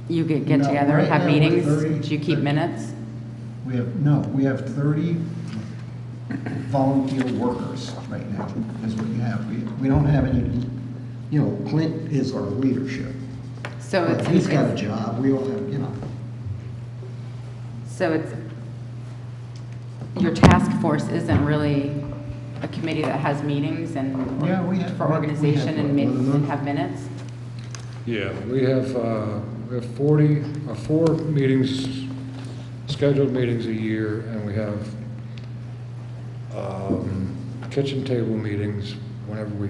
you get
No,
together,
right
have
now we're
meetings?
30.
Do you keep minutes?
We have 30 volunteer workers right now, is what we have. We don't have any, Clint is our leadership.
So
But he's got a job, we all have,
So your task force isn't really a committee that has meetings and
Yeah, we have-
for
we have,
organization and
what, 1 a month?
have minutes?
Yeah, we have 4 meetings, scheduled meetings a year, and we have kitchen table meetings whenever we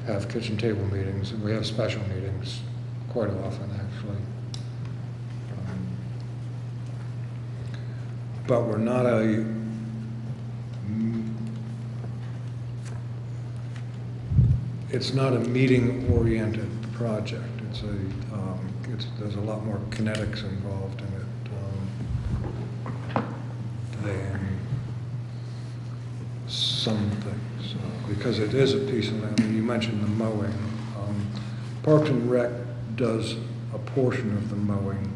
have kitchen table meetings, and we have special meetings quite often, actually. But we're not it's not a meeting-oriented project. There's a lot more kinetics involved in it than some things, because it is a piece of land. You mentioned the mowing. Parks and Rec does a portion of the mowing.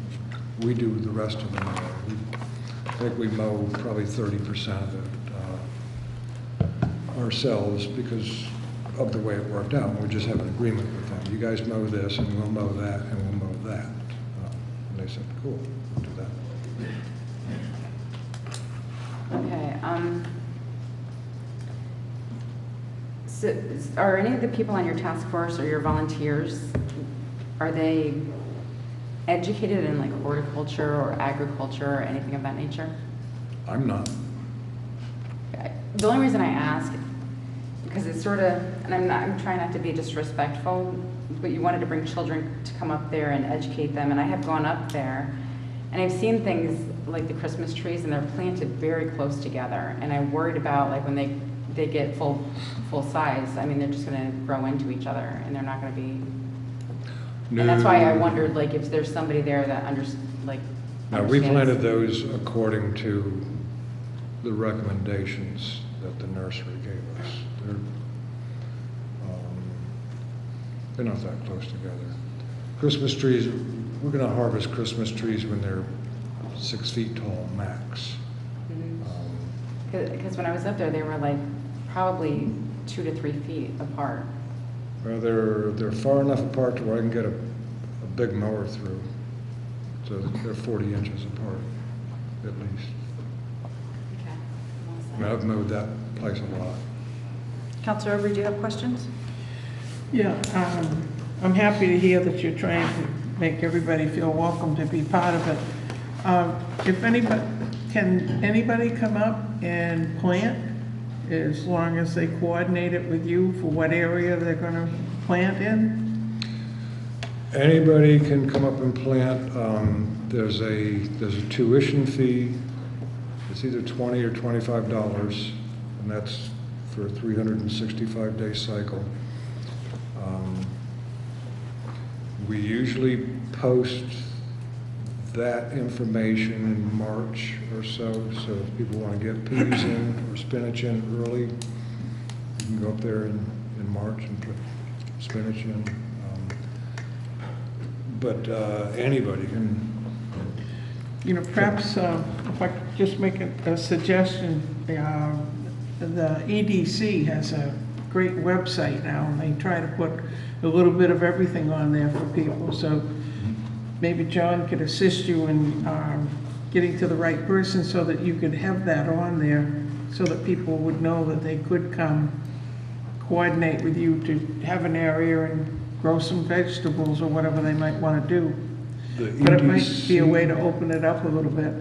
We do the rest of the mowing. I think we mow probably 30% of it ourselves because of the way it worked out. We just have an agreement with them. You guys mow this, and we'll mow that, and we'll mow that. And they said, cool, we'll do that.
Okay, so are any of the people on your task force or your volunteers, are they educated in like horticulture or agriculture or anything of that nature?
I'm not.
Okay. The only reason I ask, because it's sort of, and I'm trying not to be disrespectful, but you wanted to bring children to come up there and educate them, and I have gone up there, and I've seen things like the Christmas trees, and they're planted very close together, and I'm worried about like when they get full size, I mean, they're just gonna grow into each other, and they're not gonna be, and that's why I wondered like if there's somebody there that
Now, we planted those according to the recommendations that the nursery gave us. They're not that close together. Christmas trees, we're gonna harvest Christmas trees when they're 6 feet tall max.
Because when I was up there, they were like probably 2 to 3 feet apart.
Well, they're far enough apart to where I can get a big mower through. So they're 40 inches apart, at least.
Okay.
I mean, I've mowed that place a lot.
Counselor Overy, do you have questions?
Yeah, I'm happy to hear that you're trying to make everybody feel welcome to be part of it. Can anybody come up and plant as long as they coordinate it with you for what area they're gonna plant in?
Anybody can come up and plant. There's a tuition fee. It's either $20 or $25, and that's for a 365-day cycle. We usually post that information in March or so if people want to get peas in or spinach in early, you can go up there in March and put spinach in. But anybody can.
You know, perhaps if I could just make a suggestion, the EDC has a great website now, and they try to put a little bit of everything on there for people. So maybe John could assist you in getting to the right person so that you could have that on there so that people would know that they could come coordinate with you to have an area and grow some vegetables or whatever they might want to do. But it might be a way to open it up a little bit.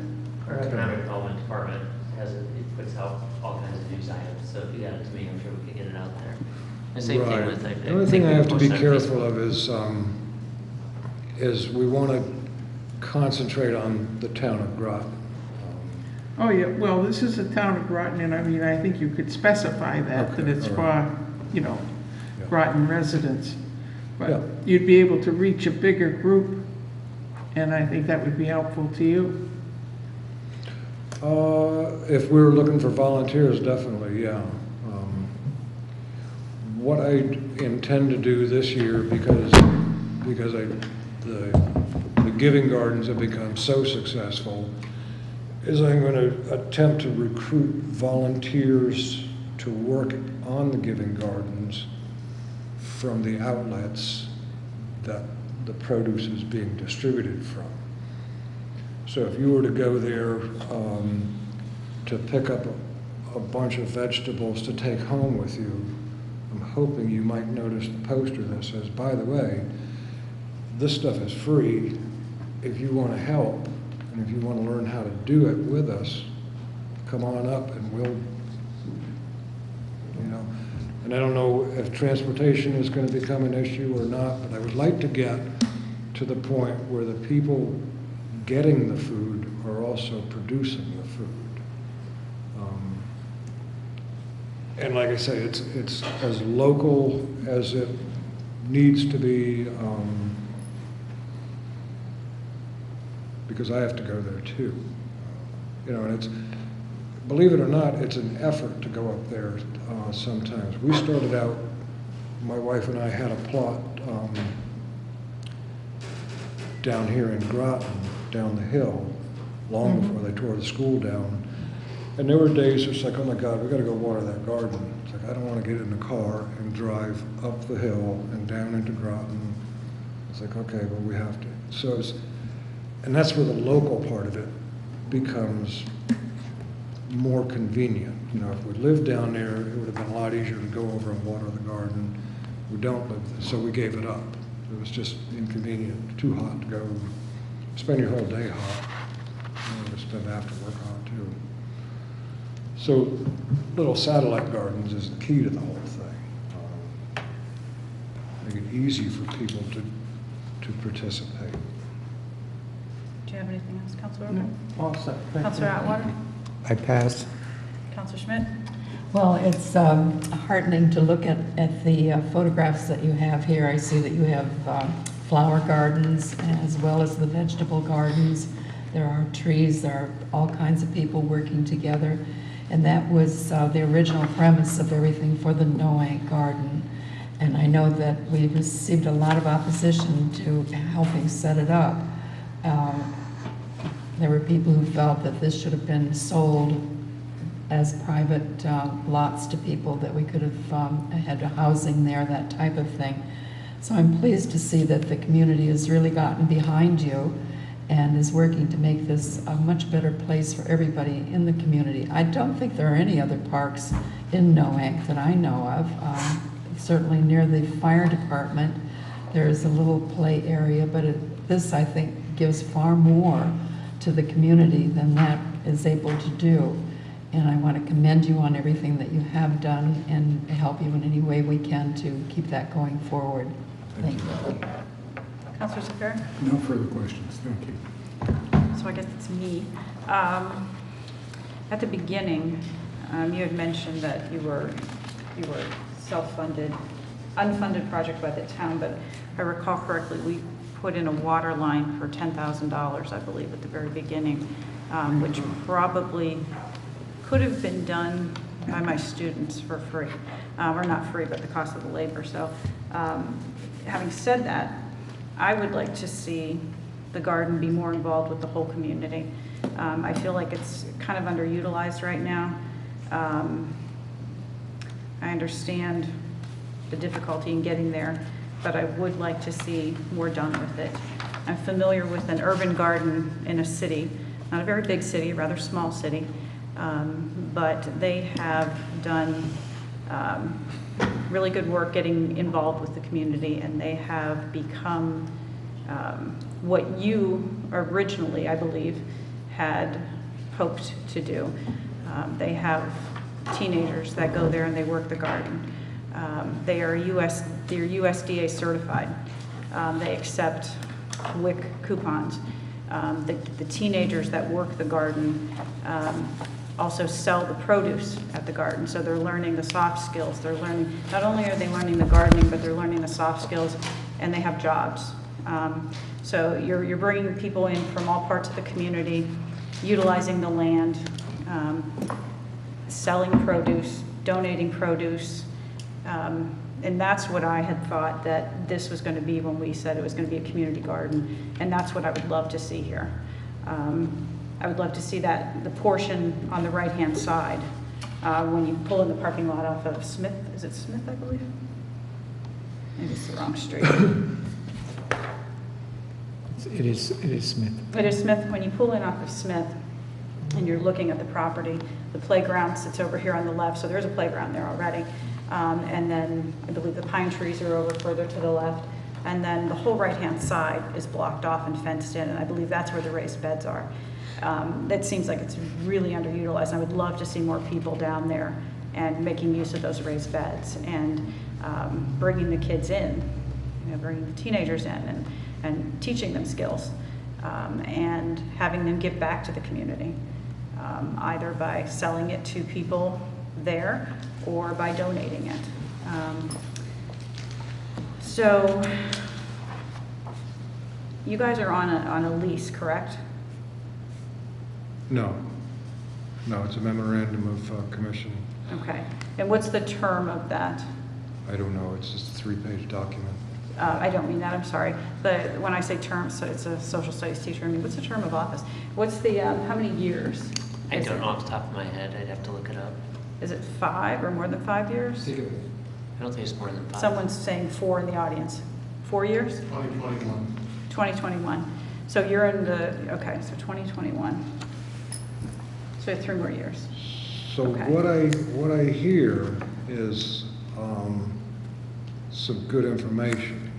Our economic development department it puts out all kinds of news items, so if you got it to me, I'm sure we could get it out there. The same thing with like.
The only thing I have to be careful of is we want to concentrate on the town of Groton.
Oh, yeah, well, this is a town of Groton, and I mean, I think you could specify that
Okay,
it's
all
for,
right.
you know,
Yeah.
Groton residents.
Yeah.
But you'd be able to reach a bigger group, and I think that would be helpful to you.
If we were looking for volunteers, definitely, yeah. What I intend to do this year, because the giving gardens have become so successful, is I'm going to attempt to recruit volunteers to work on the giving gardens from the outlets that the produce is being distributed from. So if you were to go there, to pick up a bunch of vegetables to take home with you, I'm hoping you might notice the poster that says, by the way, this stuff is free. If you want to help, and if you want to learn how to do it with us, come on up and we'll, you know. And I don't know if transportation is going to become an issue or not, but I would like to get to the point where the people getting the food are also producing the food. And like I say, it's as local as it needs to be, because I have to go there too. You know, and it's, believe it or not, it's an effort to go up there sometimes. We started out, my wife and I had a plot down here in Groton, down the hill, long before they tore the school down. And there were days it's like, oh my God, we gotta go water that garden. It's like, I don't wanna get in the car and drive up the hill and down into Groton. It's like, okay, well, we have to. So it's, and that's where the local part of it becomes more convenient. You know, if we lived down there, it would have been a lot easier to go over and water the garden. We don't live there, so we gave it up. It was just inconvenient, too hot to go, spend your whole day hot. You know, to spend after work hot too. So little satellite gardens is the key to the whole thing. Make it easy for people to participate.
Do you have anything else, Councilor?
No, all set. Thank you.
Councilor Atwater?
I pass.
Councilor Schmidt?
Well, it's heartening to look at the photographs that you have here. I see that you have flower gardens as well as the vegetable gardens. There are trees, there are all kinds of people working together. And that was the original premise of everything for the Noank garden. And I know that we received a lot of opposition to helping set it up. There were people who felt that this should have been sold as private lots to people, that we could have had housing there, that type of thing. So I'm pleased to see that the community has really gotten behind you and is working to make this a much better place for everybody in the community. I don't think there are any other parks in Noank that I know of. Certainly near the fire department, there's a little play area, but this, I think, gives far more to the community than that is able to do. And I want to commend you on everything that you have done and help you in any way we can to keep that going forward. Thank you.
Councilor Sefer?
No further questions, thank you.
So I guess it's me. At the beginning, you had mentioned that you were self-funded, unfunded project by the town, but if I recall correctly, we put in a water line for $10,000, I believe, at the very beginning, which probably could have been done by my students for free, or not free, but the cost of the labor. So having said that, I would like to see the garden be more involved with the whole community. I feel like it's kind of underutilized right now. I understand the difficulty in getting there, but I would like to see more done with it. I'm familiar with an urban garden in a city, not a very big city, a rather small city, but they have done really good work getting involved with the community, and they have become what you originally, I believe, had hoped to do. They have teenagers that go there and they work the garden. They're USDA certified. They accept WIC coupons. The teenagers that work the garden also sell the produce at the garden, so they're learning the soft skills. They're learning, not only are they learning the gardening, but they're learning the soft skills, and they have jobs. So you're bringing people in from all parts of the community, utilizing the land, selling produce, donating produce, and that's what I had thought that this was going to be when we said it was going to be a community garden, and that's what I would love to see here. I would love to see that, the portion on the right-hand side, when you pull in the parking lot off of Smith, is it Smith, I believe? Maybe it's the wrong street.
It is Smith.
It is Smith. When you pull in off of Smith, and you're looking at the property. The playground sits over here on the left, so there's a playground there already. And then I believe the pine trees are over further to the left. And then the whole right-hand side is blocked off and fenced in, and I believe that's where the raised beds are. That seems like it's really underutilized. I would love to see more people down there and making use of those raised beds and bringing the kids in, bringing the teenagers in and teaching them skills and having them give back to the community, either by selling it to people there or by donating it. So you guys are on a lease, correct?
No. No, it's a memorandum of commission.
Okay. And what's the term of that?
I don't know, it's just a 3-page document.
I don't mean that, I'm sorry. When I say term, so it's a social studies teacher, I mean, what's the term of office? What's the, how many years?
I don't know off the top of my head, I'd have to look it up.
Is it 5 or more than 5 years?
I don't think it's more than 5.
Someone's saying 4 in the audience. 4 years?
2021.
2021. So you're in the, okay, so 2021. So 3 more years.
So
Okay.
what I hear is some good information.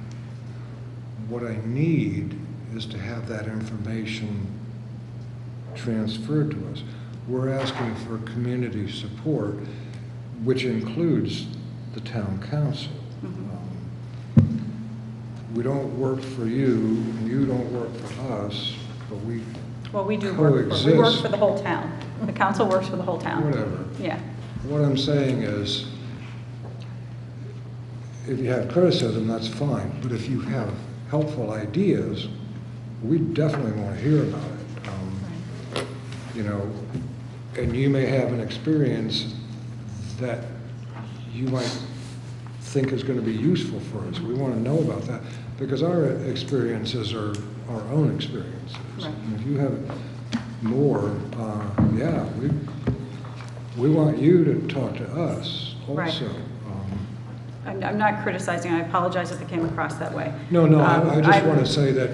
What I need is to have that information transferred to us. We're asking for community support, which includes the town council. We don't work for you, and you don't work for us, but we
Well, we do work for, we work for the whole town. The council works for the whole town.
Whatever.
Yeah.
What I'm saying is, if you have criticism, that's fine, but if you have helpful ideas, we definitely want to hear about it. You know, and you may have an experience that you might think is going to be useful for us. We want to know about that, because our experiences are our own experiences.
Right.
And if you have more, yeah, we want you to talk to us
Right.
also.
I'm not criticizing, I apologize if it came across that way.
No, I just
I'm-
want to say that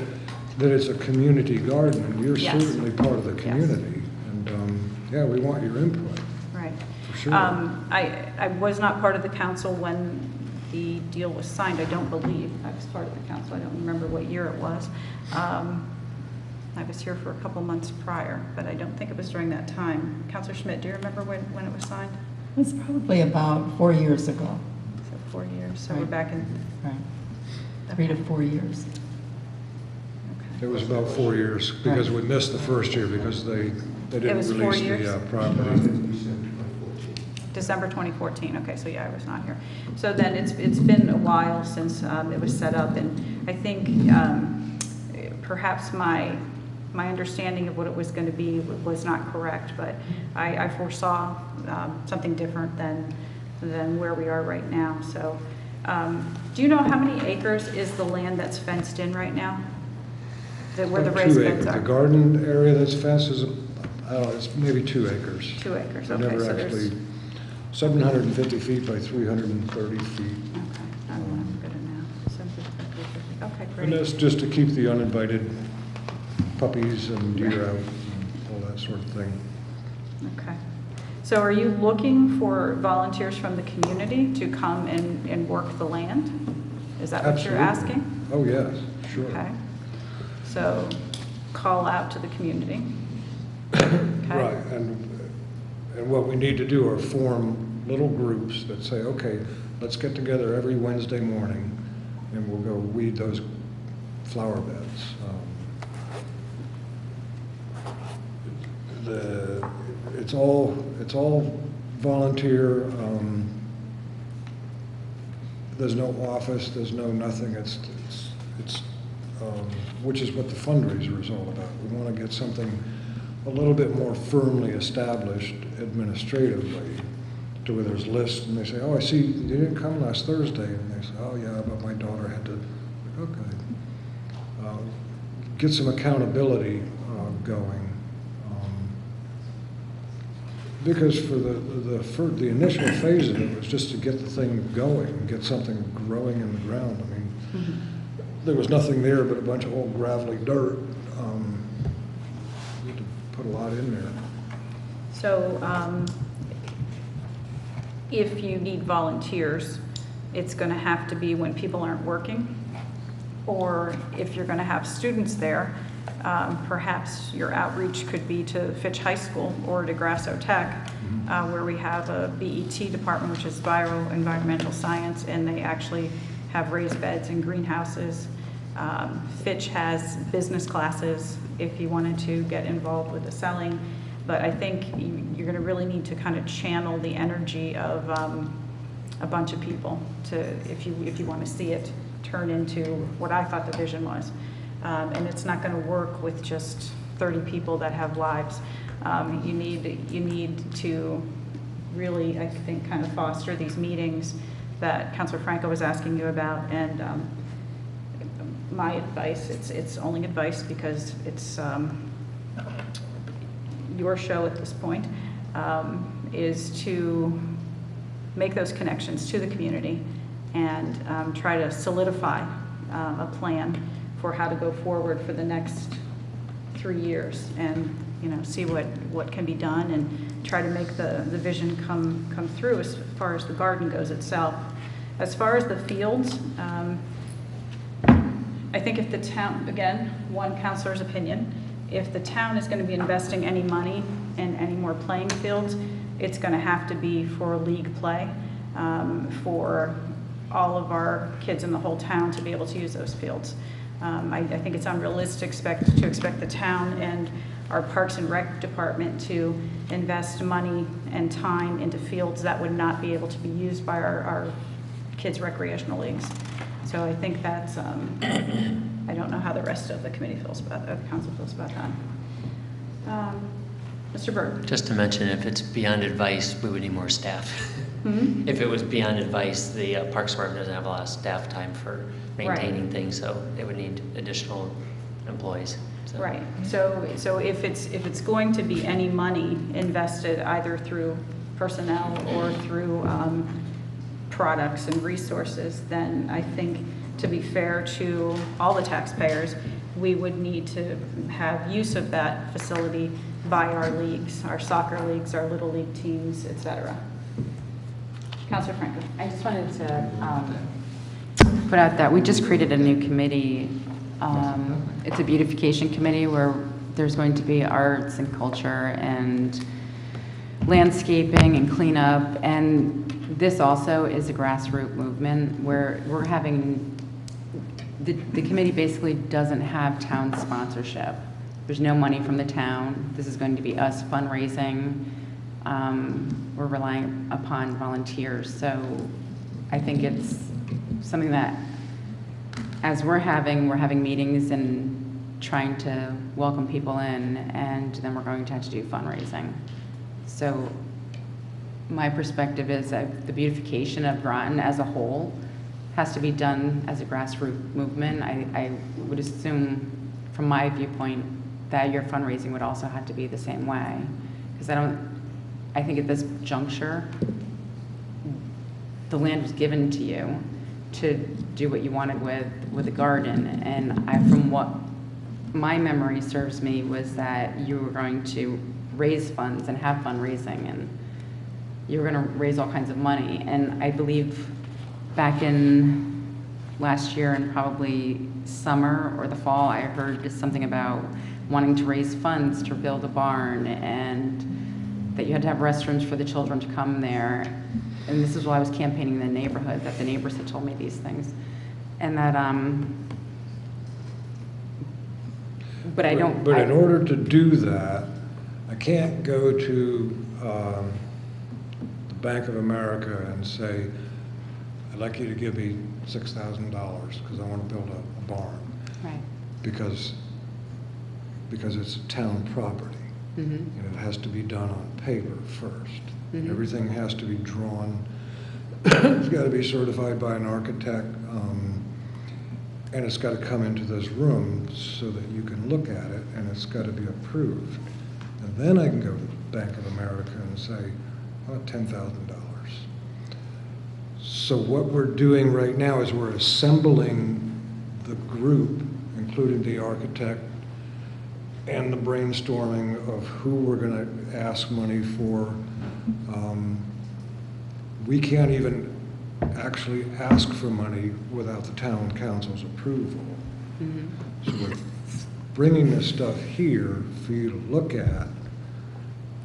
it's a community garden, and you're
Yes.
certainly part of the
Yes.
community. And, yeah, we want your input,
Right.
for sure.
I was not part of the council when the deal was signed, I don't believe. I was part of the council, I don't remember what year it was. I was here for a couple months prior, but I don't think it was during that time. Councilor Schmidt, do you remember when it was signed?
It's probably about 4 years ago.
So 4 years, so we're
Right.
back in,
Right. 3 to 4 years.
okay.
It was about 4 years, because we missed the first year because they didn't
was 4
release the
years?
property.
December 2014, okay, so yeah, I was not here. So then it's been a while since it was set up, and I think perhaps my understanding of what it was going to be was not correct, but I foresaw something different than where we are right now. So do you know how many acres is the land that's fenced in right now? Where the
About
raised
2
beds
acres.
are?
The garden area that's fenced is, it's maybe 2 acres.
2 acres,
We
okay.
never
So there's-
actually, 750 feet by 330 feet.
Okay, I'm good now. Okay,
And
great.
that's just to keep the uninvited puppies and deer out and all that sort of thing.
Okay. So are you looking for volunteers from the community to come and work the land? Is that what you're
Absolutely.
asking?
Oh, yes, sure.
Okay. So call out to the community. Okay.
Right, and what we need to do are form little groups that say, okay, let's get together every Wednesday morning and we'll go weed those flower beds. It's all volunteer. There's no office, there's no nothing. It's which is what the fundraiser is all about. We want to get something a little bit more firmly established administratively, to where there's lists and they say, oh, I see you didn't come last Thursday, and they say, oh yeah, but my daughter had to. Okay. Get some accountability going. Because for the initial phase of it was just to get the thing going and get something growing in the ground. I mean, there was nothing there but a bunch of old gravelly dirt. We had to put a lot in there.
So if you need volunteers, it's going to have to be when people aren't working, or if you're going to have students there, perhaps your outreach could be to Fitch High School or to Grasso Tech, where we have a BET department, which is Environmental Science, and they actually have raised beds and greenhouses. Fitch has business classes if you wanted to get involved with the selling, but I think you're going to really need to kind of channel the energy of a bunch of people to, if you want to see it turn into what I thought the vision was. And it's not going to work with just 30 people that have lives. You need to really, I think, kind of foster these meetings that Councilor Franco was asking you about. And my advice, it's only advice because it's your show at this point, is to make those connections to the community and try to solidify a plan for how to go forward for the next 3 years, and see what can be done, and try to make the vision come through as far as the garden goes itself. As far as the fields, I think if the town, again, one councilor's opinion, if the town is going to be investing any money in any more playing fields, it's going to have to be for league play, for all of our kids in the whole town to be able to use those fields. I think it's unrealistic to expect the town and our Parks and Rec department to invest money and time into fields that would not be able to be used by our kids' recreational leagues. So I think that's, I don't know how the rest of the committee feels about that, the council feels about that. Mr. Byrd.
Just to mention, if it's beyond advice, we would need more staff.
Mm-hmm.
If it was beyond advice, the Parks Department doesn't have a lot of staff time for maintaining things, so they would need additional employees. So.
Right. So if it's going to be any money invested either through personnel or through products and resources, then I think, to be fair to all the taxpayers, we would need to have use of that facility by our leagues, our soccer leagues, our little league teams, etc. Councilor Franco.
I just wanted to put out that we just created a new committee. It's a beautification committee where there's going to be arts and culture and landscaping and cleanup. And this also is a grassroots movement where we're having, the committee basically doesn't have town sponsorship. There's no money from the town. This is going to be us fundraising. We're relying upon volunteers. So I think it's something that, as we're having meetings and trying to welcome people in, and then we're going to have to do fundraising. So my perspective is that the beautification of Groton as a whole has to be done as a grassroots movement. I would assume, from my viewpoint, that your fundraising would also have to be the same way. Because I think at this juncture, the land was given to you to do what you wanted with the garden. And from what my memory serves me, was that you were going to raise funds and have fundraising, and you were going to raise all kinds of money. And I believe back in last year and probably summer or the fall, I heard something about wanting to raise funds to build a barn, and that you had to have restrooms for the children to come there. And this is while I was campaigning in the neighborhood, that the neighbors had told me these things. And that, but I don't.
But in order to do that, I can't go to the Bank of America and say, I'd like you to give me $6,000 because I want to build a barn.
Right.
Because it's town property.
Mm-hmm.
And it has to be done on paper first.
Mm-hmm.
Everything has to be drawn. It's got to be certified by an architect, and it's got to come into this room so that you can look at it, and it's got to be approved. And then I can go to the Bank of America and say, oh, $10,000. So what we're doing right now is we're assembling the group, including the architect, and the brainstorming of who we're gonna ask money for. We can't even actually ask for money without the town council's approval. So we're bringing this stuff here for you to look at,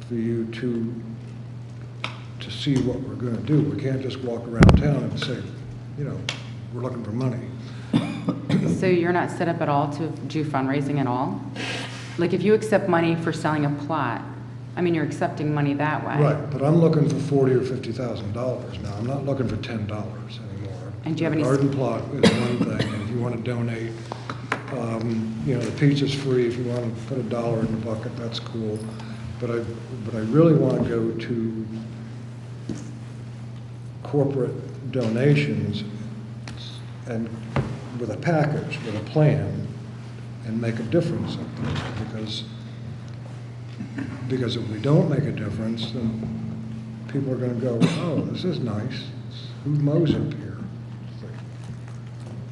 for you to see what we're gonna do. We can't just walk around town and say, you know, we're looking for money.
So you're not set up at all to do fundraising at all? Like if you accept money for selling a plot, I mean, you're accepting money that way.
Right, but I'm looking for $40,000 or $50,000 now. I'm not looking for $10 anymore.
And do you have any?
The garden plot is one thing, and if you want to donate, you know, the pizza's free. If you want to put $1 in the bucket, that's cool. But I really want to go to corporate donations and with a package, with a plan, and make a difference up there. Because if we don't make a difference, then people are going to go, oh, this is nice. Who mows up here?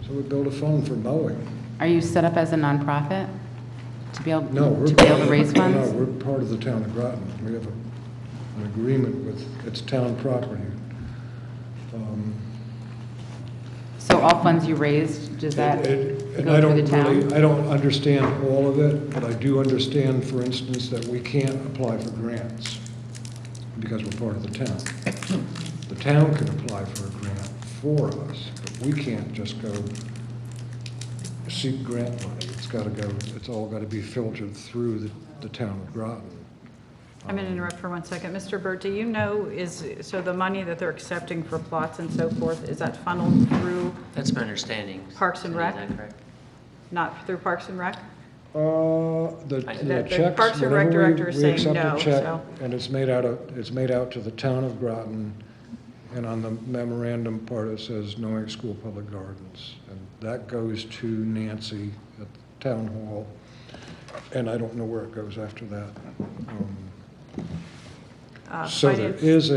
So we build a fund for mowing.
Are you set up as a nonprofit to be able,
No,
to be able to raise funds?
No, we're part of the town of Groton. We have an agreement with, it's town property.
So all funds you raise, does that
And
go
I
through
don't
the town?
really, I don't understand all of it, but I do understand, for instance, that we can't apply for grants because we're part of the town. The town can apply for a grant for us, but we can't just go seek grant money. It's all got to be filtered through the town of Groton.
I'm going to interrupt for 1 second. Mr. Burt, do you know, so the money that they're accepting for plots and so forth, is that funneled through
That's my understanding.
Parks and Rec?
Is that correct?
Not through Parks and Rec?
The
The
checks,
Parks and Rec
whenever
director is
we
saying
accept
no,
a check,
so-
and it's made out to the town of Groton, and on the memorandum part it says Noank School Public Gardens, and that goes to Nancy at the town hall, and I don't know where it goes after that. So there is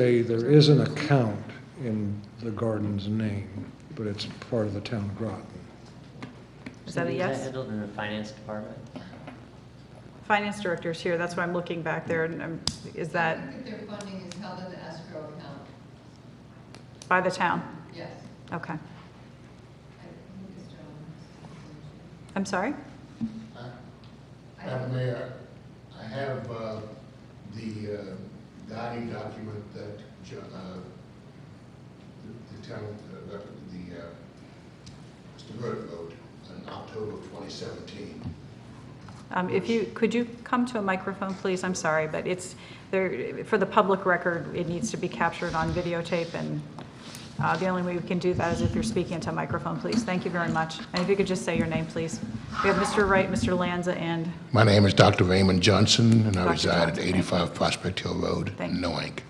an account in the garden's name, but it's part of the town of Groton.
Is that a
Is
yes?
that handled in the finance department?
Finance director's here, that's why I'm looking back there, and is that
If their funding is held in the escrow account,
by the town?
yes.
Okay.
I think it's John.
I'm sorry?
Madam Mayor, I have the guiding document that the town, Mr. Burt wrote in October of 2017.
Could you come to a microphone, please? I'm sorry, but it's there, for the public record, it needs to be captured on videotape, and the only way we can do that is if you're speaking into a microphone, please. Thank you very much. And if you could just say your name, please. We have Mr. Wright, Mr. Lanza, and...
My name is Dr. Raymond Johnson, and I
Dr.
reside at
Johnson,
85 Prospect Hill Road,
Thank you.
Noank.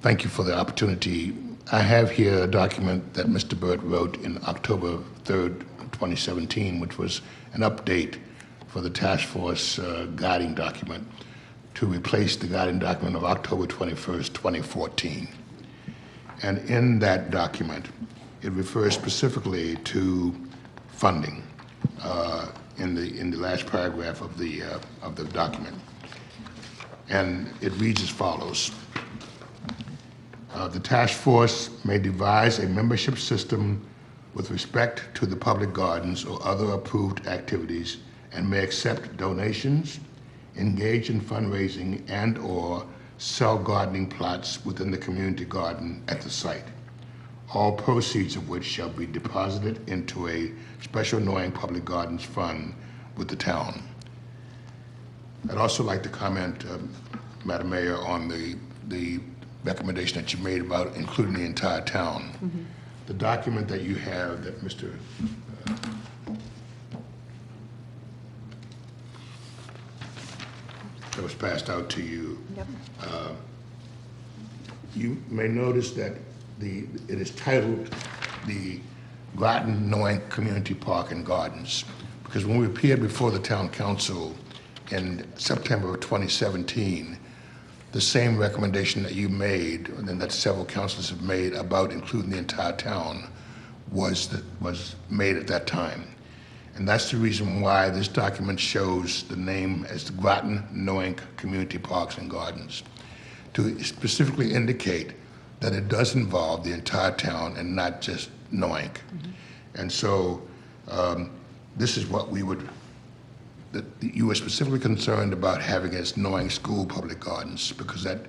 Thank you for the opportunity. I have here a document that Mr. Burt wrote in October 3rd, 2017, which was an update for the task force guiding document to replace the guiding document of October 21st, 2014. And in that document, it refers specifically to funding in the last paragraph of the document. And it reads as follows. The task force may devise a membership system with respect to the public gardens or other approved activities and may accept donations, engage in fundraising, and/or sell gardening plots within the community garden at the site, all proceeds of which shall be deposited into a special Noank Public Gardens fund with the town. I'd also like to comment, Madam Mayor, on the recommendation that you made about including the entire town.
Mm-hmm.
The document that you have that Mr. That was passed out to you.
Yep.
You may notice that it is titled the Groton Noank Community Park and Gardens, because when we appeared before the town council in September of 2017, the same recommendation that you made and that several councilors have made about including the entire town was made at that time. And that's the reason why this document shows the name as the Groton Noank Community Parks and Gardens, to specifically indicate that it does involve the entire town and not just Noank. And so this is what we would, that you were specifically concerned about having as Noank School Public Gardens, because that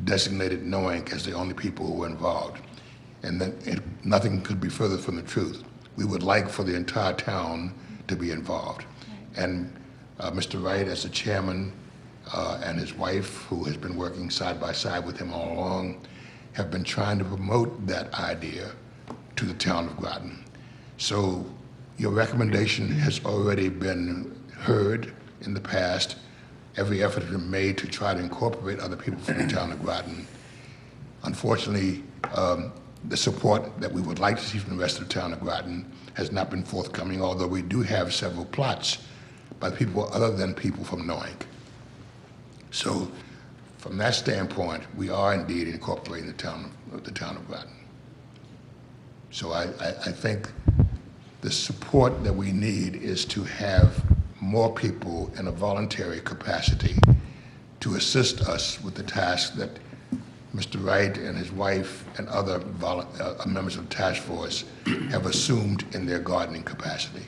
designated Noank as the only people who were involved. And then nothing could be further from the truth. We would like for the entire town to be involved. And Mr. Wright, as the chairman, and his wife, who has been working side by side with him all along, have been trying to promote that idea to the town of Groton. So your recommendation has already been heard in the past. Every effort has been made to try to incorporate other people from the town of Groton. Unfortunately, the support that we would like to see from the rest of the town of Groton has not been forthcoming, although we do have several plots by people other than people from Noank. So from that standpoint, we are indeed incorporating the town of Groton. So I think the support that we need is to have more people in a voluntary capacity to assist us with the task that Mr. Wright and his wife and other members of the task force have assumed in their gardening capacity.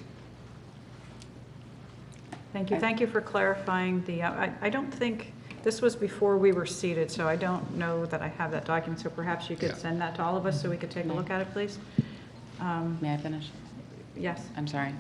Thank you. Thank you for clarifying the, I don't think, this was before we were seated, so I don't know that I have that document, so perhaps you could send that to all of us so we could take a look at it, please?
May I finish?
Yes.
I'm sorry.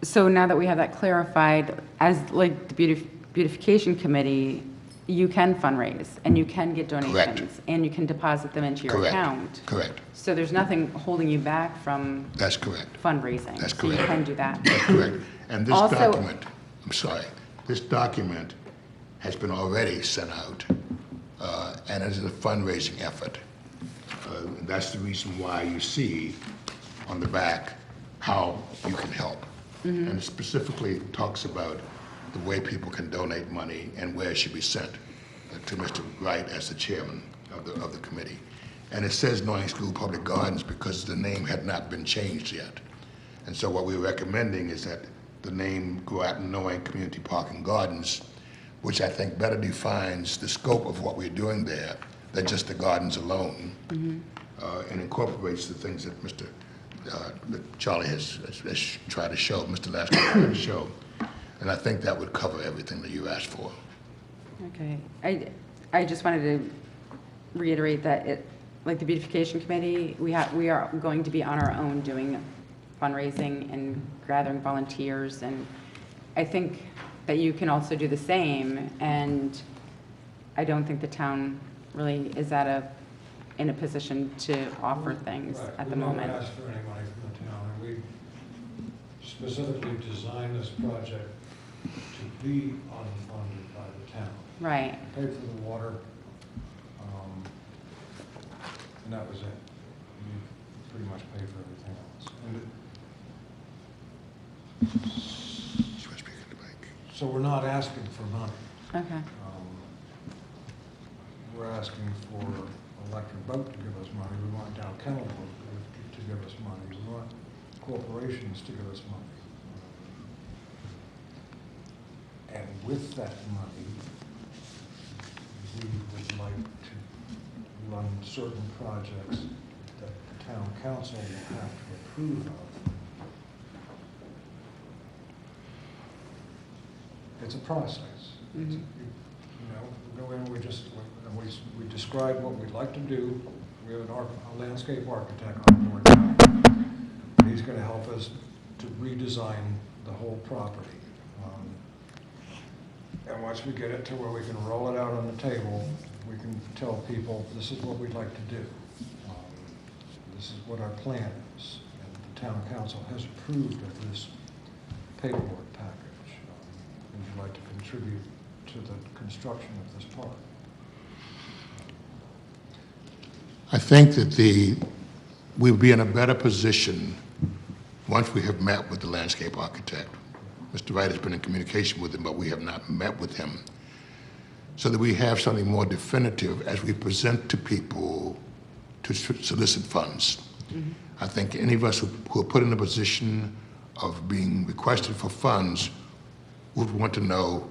So now that we have that clarified, as like the beautification committee, you can fundraise and you can get donations.
Correct.
And you can deposit them into your
Correct.
account.
Correct.
So there's nothing holding you back from
That's correct.
fundraising.
That's
So you
correct.
can do that.
That's correct. And this
Also-
document, I'm sorry, this document has been already sent out, and it is a fundraising effort. That's the reason why you see on the back how you can help. And it specifically talks about the way people can donate money and where it should be sent to Mr. Wright as the chairman of the committee. And it says Noank School Public Gardens because the name had not been changed yet. And so what we're recommending is that the name Groton Noank Community Park and Gardens, which I think better defines the scope of what we're doing there than just the gardens alone, and incorporates the things that that Charlie has tried to show, Mr. Lasky tried to show. And I think that would cover everything that you asked for.
Okay. I just wanted to reiterate that like the beautification committee, we are going to be on our own doing fundraising and gathering volunteers, and I think that you can also do the same, and I don't think the town really is in a position to offer things at the moment.
We never asked for any money from the town, and we specifically designed this project to be unfunded by the town.
Right.
Pay for the water, and that was it. We pretty much paid for everything else. So we're not asking for money.
Okay.
We're asking for Electric Boat to give us money. We want Dow Chemical to give us money. We want corporations to give us money. And with that money, we would like to run certain projects that the town council will have to approve of. It's a process. It's, we go in, we describe what we'd like to do. We have a landscape architect on board now. He's going to help us to redesign the whole property. And once we get it to where we can roll it out on the table, we can tell people, this is what we'd like to do. This is what our plan is. And the town council has approved of this paperwork package. Would you like to contribute to the construction of this park?
I think that we'll be in a better position once we have met with the landscape architect. Mr. Wright has been in communication with him, but we have not met with him, so that we have something more definitive as we present to people to solicit funds. I think any of us who are put in a position of being requested for funds would want to know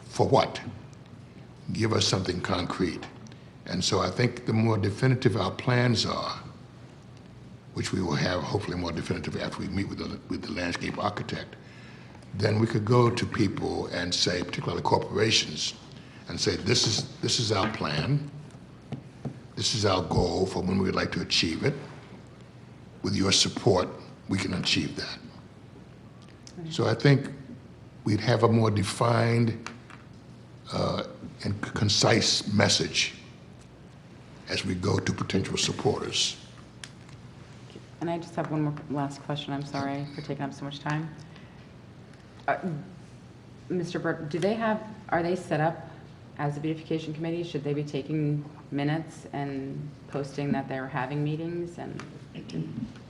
for what. Give us something concrete. And so I think the more definitive our plans are, which we will have hopefully more definitive after we meet with the landscape architect, then we could go to people and say, particularly corporations, and say, this is our plan, this is our goal for when we would like to achieve it. With your support, we can achieve that. So I think we'd have a more defined and concise message as we go to potential supporters.
And I just have one more last question. I'm sorry for taking up so much time. Mr. Burke, are they set up as a beautification committee? Should they be taking minutes and posting that they're having meetings? And
I'm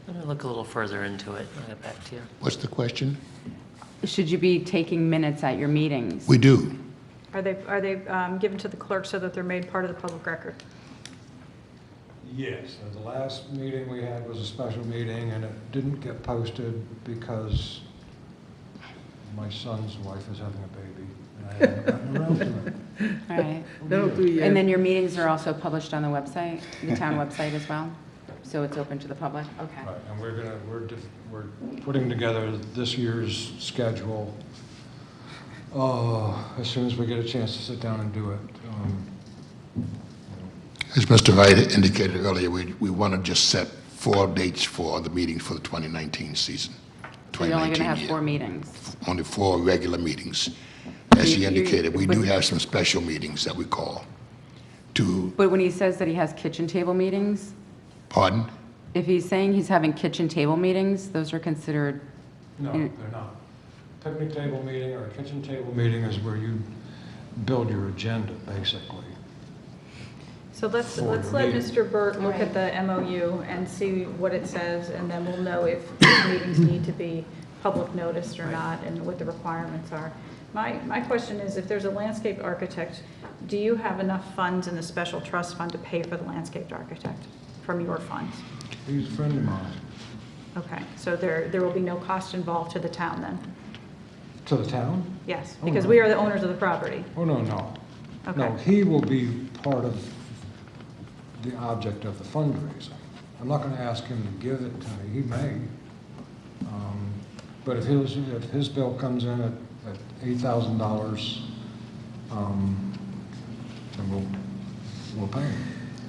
going to look a little further into it. I'll get back to you.
What's the question?
should you be taking minutes at your meetings?
We do.
Are they given to the clerk so that they're made part of the public record?
Yes, the last meeting we had was a special meeting, and it didn't get posted because my son's wife is having a baby, and I haven't gotten around to it.
All right.
That'll do you.
And then your meetings are also published on the website, the town website as well? So it's open to the public? Okay.
Right, and we're putting together this year's schedule as soon as we get a chance to sit down and do it.
As Mr. Wright indicated earlier, we want to just set 4 dates for the meetings for the 2019 season.
So you're only going to have
year.
4 meetings?
Only 4 regular meetings. As he indicated, we do have some special meetings that we call to,
But when he says that he has kitchen table meetings,
pardon?
if he's saying he's having kitchen table meetings, those are considered,
No, they're not. Picnic table meeting or a kitchen table meeting is where you build your agenda, basically.
So let's
For
let
the meeting.
Mr. Burt look at the MOU and see what it says, and then we'll know if these meetings need to be public noticed or not, and what the requirements are. My question is, if there's a landscape architect, do you have enough funds in the special trust fund to pay for the landscape architect from your funds?
He's a friend of mine.
Okay, so there will be no cost involved to the town then?
To the town?
Yes,
Oh,
because
no.
we are the owners of the property.
Oh, no, no.
Okay.
No, he will be part of the object of the fundraising. I'm not going to ask him to give it to me. He may. But if his bill comes in at $8,000, then we'll pay him.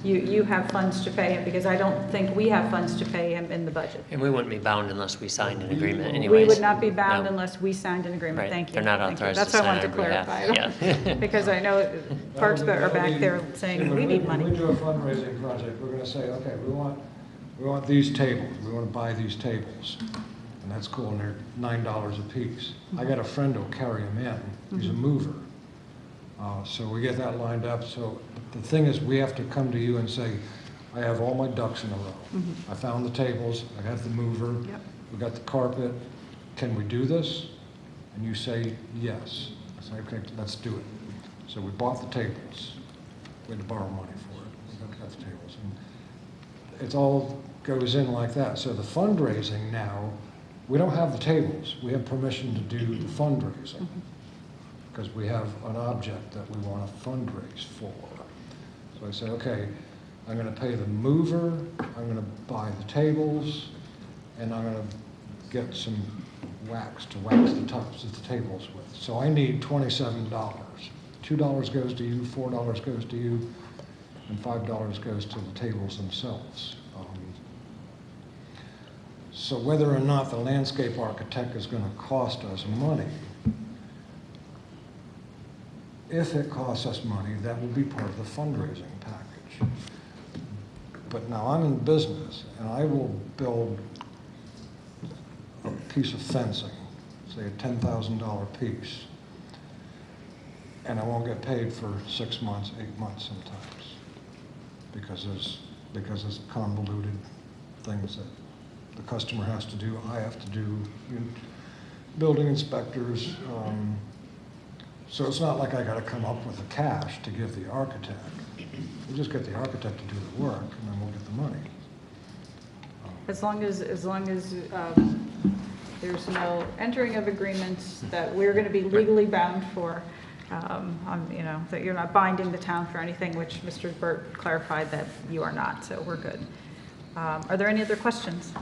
You have funds to pay him, because I don't think we have funds to pay him in the budget.
And we wouldn't be bound unless we signed an agreement
We
anyways.
would not be bound
No.
unless we signed an agreement.
Right.
Thank you.
They're not
Thank you.
authorized to
That's what I
sign
wanted to
on our behalf.
clarify.
Yeah.
Because I know parks that are back there saying, we need
When we
money.
do a fundraising project, we're going to say, okay, we want these tables. We want to buy these tables. And that's cool, and they're $9 a piece. I got a friend who'll carry them in. He's a mover. So we get that lined up. So the thing is, we have to come to you and say, I have all my ducks in a row. I found the tables, I have the mover,
Yep.
we got the carpet. Can we do this? And you say, yes. I say, okay, let's do it. So we bought the tables. We had to borrow money for it. We got the tables. And it all goes in like that. So the fundraising now, we don't have the tables. We have permission to do the fundraising because we have an object that we want to fundraise for. So I say, okay, I'm going to pay the mover, I'm going to buy the tables, and I'm going to get some wax to wax the tops of the tables with. So I need $27. $2 goes to you, $4 goes to you, and $5 goes to the tables themselves. So whether or not the landscape architect is going to cost us money, if it costs us money, that will be part of the fundraising package. But now I'm in business, and I will build a piece of fencing, say a $10,000 piece, and I won't get paid for 6 months, 8 months sometimes, because there's convoluted things that the customer has to do, I have to do, building inspectors. So it's not like I got to come up with the cash to give the architect. We just get the architect to do the work, and then we'll get the money.
As long as There's no entering of agreements that we're going to be legally bound for, that you're not binding the town for anything, which Mr. Burt clarified that you are not, so we're good. Are there any other questions?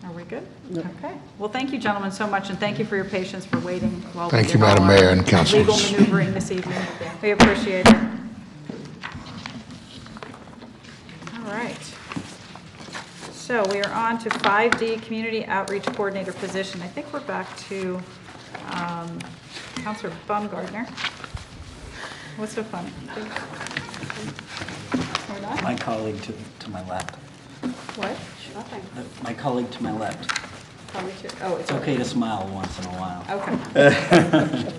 Are we good? Okay. Well, thank you, gentlemen, so much, and thank you for your patience for waiting while we
Thank
did
you,
all
Madam
our
Mayor and
legal
councilors.
maneuvering this evening. We appreciate it. All right. So we are on to 5D, Community Outreach Coordinator position. I think we're back to Councilor Baumgartner. What's so fun? We're not?
My colleague to my left.
What? Nothing.
My colleague to my left.
Probably too. Oh,
It's okay to smile once in a while.
Okay.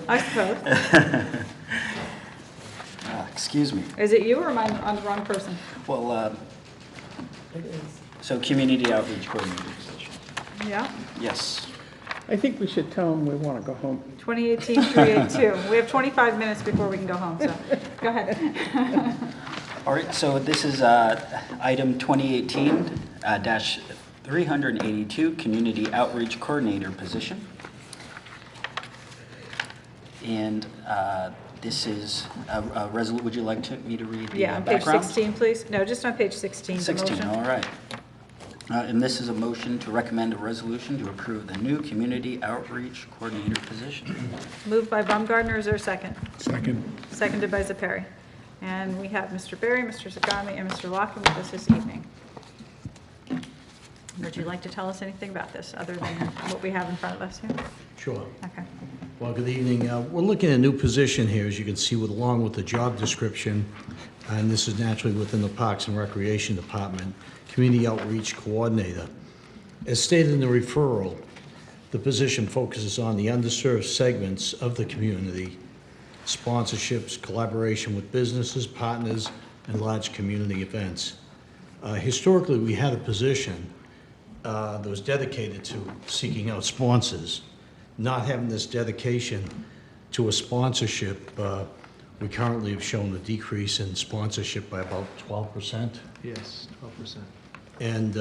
I suppose.
Excuse me.
Is it you or am I on the wrong person?
Well, so community outreach coordinator position.
Yeah.
Yes.
I think we should tell them we want to go home.
2018-382. We have 25 minutes before we can go home, so go ahead.
All right, so this is item 2018-382, Community Outreach Coordinator position. And this is a resolution. Would you like me to read the
Yeah, on page
background?
16, please. No, just on page 16. the
16,
motion.
all right. And this is a motion to recommend a resolution to approve the new Community Outreach Coordinator position.
Moved by Baumgartner, is there a second?
Second.
Seconded by Zepari. And we have Mr. Berry, Mr. Zagami, and Mr. Locken with us this evening. Would you like to tell us anything about this, other than what we have in front of us here?
Sure.
Okay.
Well, good evening. We're looking at a new position here, as you can see, along with the job description, and this is naturally within the Parks and Recreation Department, Community Outreach Coordinator. As stated in the referral, the position focuses on the underserved segments of the community, sponsorships, collaboration with businesses, partners, and large community events. Historically, we had a position that was dedicated to seeking out sponsors. Not having this dedication to a sponsorship, we currently have shown a decrease in sponsorship by about 12%.
Yes, 12%.
And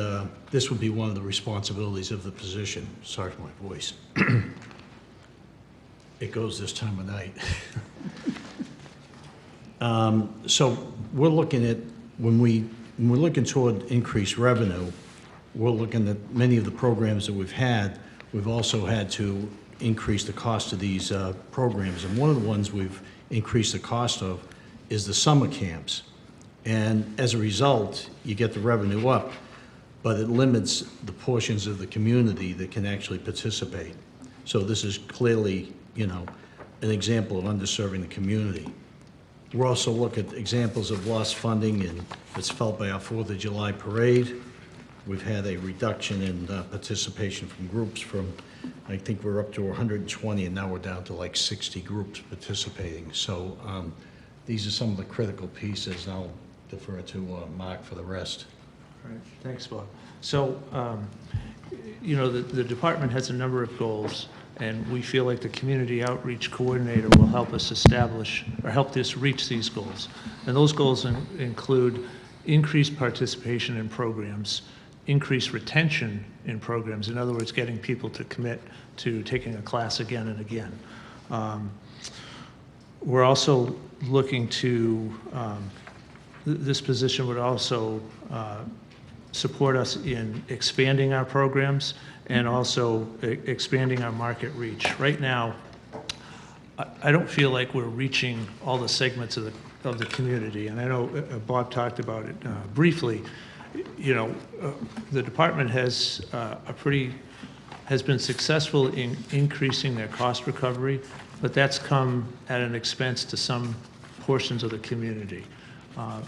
this would be one of the responsibilities of the position. Sorry for my voice. It goes this time of night. So we're looking at, when we're looking toward increased revenue, we're looking at many of the programs that we've had. We've also had to increase the cost of these programs. And one of the ones we've increased the cost of is the summer camps. And as a result, you get the revenue up, but it limits the portions of the community that can actually participate. So this is clearly, an example of underserving the community. We're also looking at examples of lost funding, and it's felt by our 4th of July parade. We've had a reduction in participation from groups from, I think we're up to 120, and now we're down to like 60 groups participating. So these are some of the critical pieces, and I'll defer to Mark for the rest.
All right, thanks, Bob. So, the department has a number of goals, and we feel like the community outreach coordinator will help us establish, or help us reach these goals. And those goals include increased participation in programs, increased retention in programs, in other words, getting people to commit to taking a class again and again. We're also looking to, this position would also support us in expanding our programs and also expanding our market reach. Right now, I don't feel like we're reaching all the segments of the community, and I know Bob talked about it briefly. The department has been successful in increasing their cost recovery, but that's come at an expense to some portions of the community.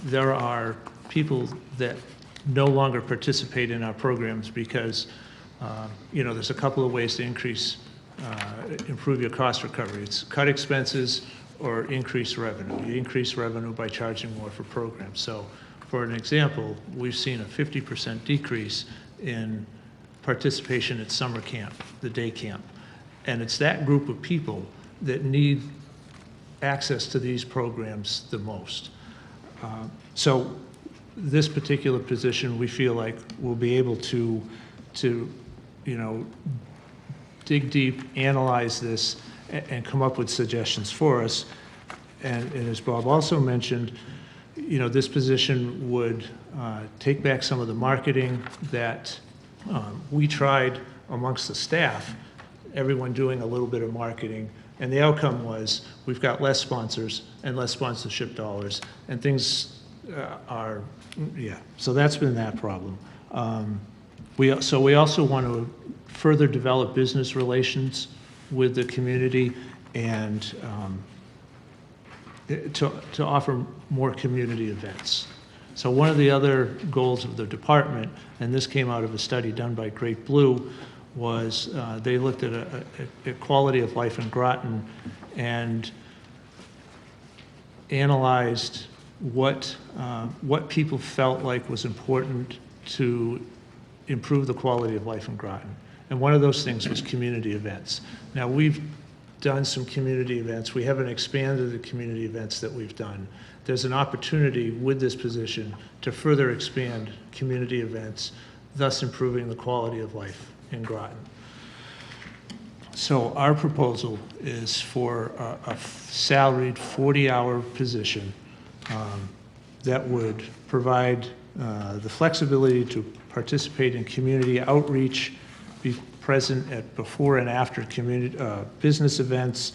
There are people that no longer participate in our programs because, there's a couple of ways to improve your cost recovery. It's cut expenses or increase revenue. You increase revenue by charging more for programs. So, for an example, we've seen a 50% decrease in participation at summer camp, the day camp. And it's that group of people that need access to these programs the most. So
this particular position, we feel like we'll be able to, dig deep, analyze this, and come up with suggestions for us. And as Bob also mentioned, this position would take back some of the marketing that we tried amongst the staff, everyone doing a little bit of marketing, and the outcome was we've got less sponsors and less sponsorship dollars, and things so that's been that problem. We also want to further develop business relations with the community and to offer more community events. So one of the other goals of the department, and this came out of a study done by Great Blue, was they looked at a quality of life in Groton and analyzed what people felt like was important to improve the quality of life in Groton. And one of those things was community events. Now, we've done some community events. We haven't expanded the community events that we've done. There's an opportunity with this position to further expand community events, thus improving the quality of life in Groton. So our proposal is for a salaried 40-hour position that would provide the flexibility to participate in community outreach, be present at before and after community business events,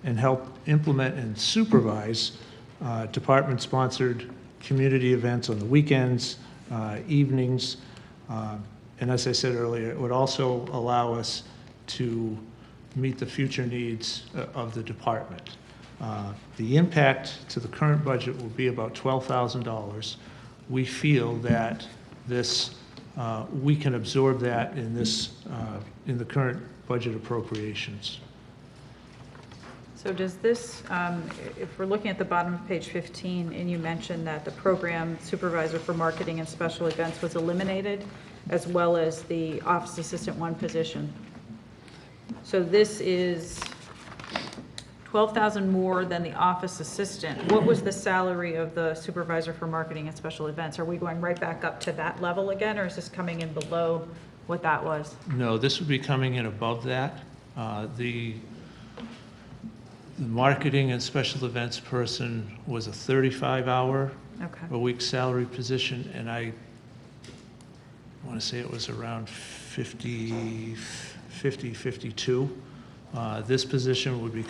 and help implement and supervise department-sponsored community events on the weekends, evenings, and as I said earlier, it would also allow us to meet the future needs of the department. The impact to the current budget will be about $12,000. We feel that this we can absorb that in this in the current budget appropriations.
So does this, if we're looking at the bottom of page 15, and you mentioned that the program supervisor for marketing and special events was eliminated, as well as the office assistant 1 position. So this is 12,000 more than the office assistant. What was the salary of the supervisor for marketing and special events? Are we going right back up to that level again, or is this coming in below what that was?
No, this would be coming in above that. The marketing and special events person was a 35-hour a week salary position, and I want to say it was around 52. This position would be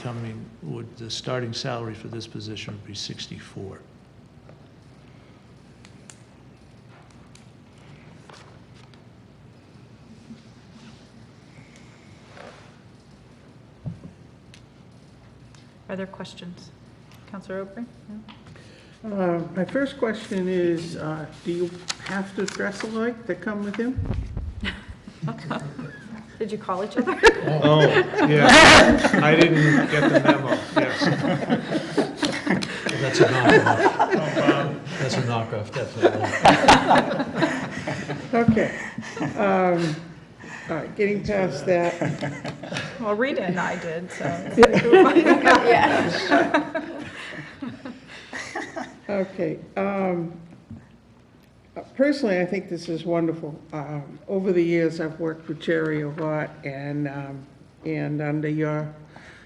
the starting salary for this position would be 64.
Are there questions? Councilor O'Brien?
No? My first question is, do you have to dress alike to come with him?
Did you call each other?
Oh, yeah. I didn't get the memo, yes.
That's a knockoff. That's a knockoff, definitely.
Okay. All right, getting past that.
Well, Rita and I did, so.
Okay. Personally, I think this is wonderful. Over the years, I've worked with Jerry a lot, and under your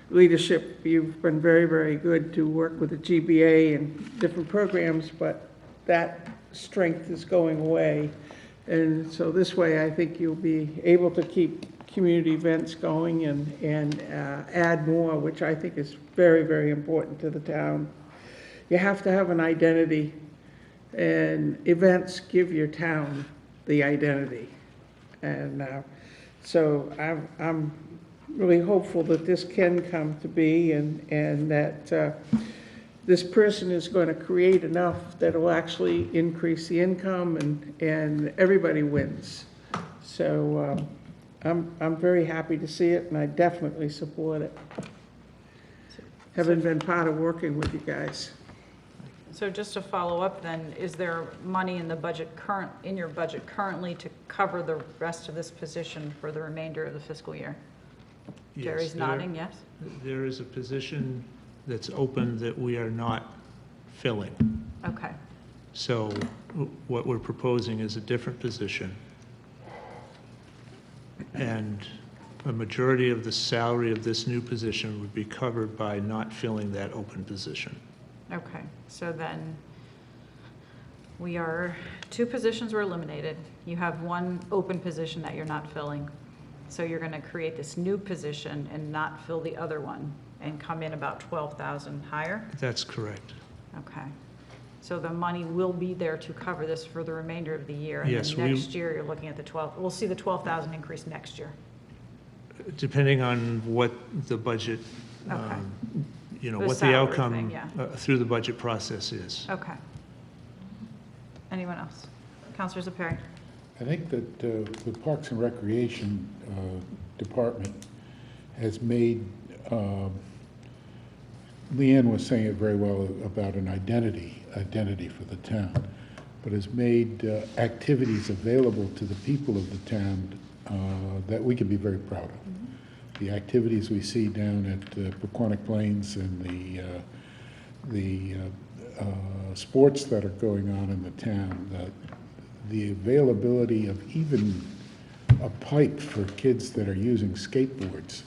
leadership, you've been very, very good to work with the GBA and different programs, but that strength is going away. And so this way, I think you'll be able to keep community events going and add more, which I think is very, very important to the town. You have to have an identity, and events give your town the identity. And so I'm really hopeful that this can come to be, and that this person is going to create enough that will actually increase the income, and everybody wins. So I'm very happy to see it, and I definitely support it. Having been part of working with you guys.
So just to follow up then, is there money in the budget in your budget currently to cover the rest of this position for the remainder of the fiscal year?
Yes,
Jerry's nodding, yes?
There is a position that's open that we are not filling.
Okay.
So what we're proposing is a different position. And a majority of the salary of this new position would be covered by not filling that open position.
Okay, so then two positions were eliminated. You have one open position that you're not filling. So you're going to create this new position and not fill the other one and come in about 12,000 higher?
That's correct.
Okay. So the money will be there to cover this for the remainder of the year?
Yes,
And then next year, you're looking at we'll see the 12,000 increase next year?
Depending on what the budget,
Okay. The
what the
salary
outcome
thing, yeah.
through the budget process is.
Okay. Anyone else? Counselor Zepari?
I think that the Parks and Recreation Department has made, Leanne was saying it very well about an identity for the town, but has made activities available to the people of the town that we can be very proud of. Mm-hmm. The activities we see down at Pequannock Plains and the sports that are going on in the town, the availability of even a pipe for kids that are using skateboards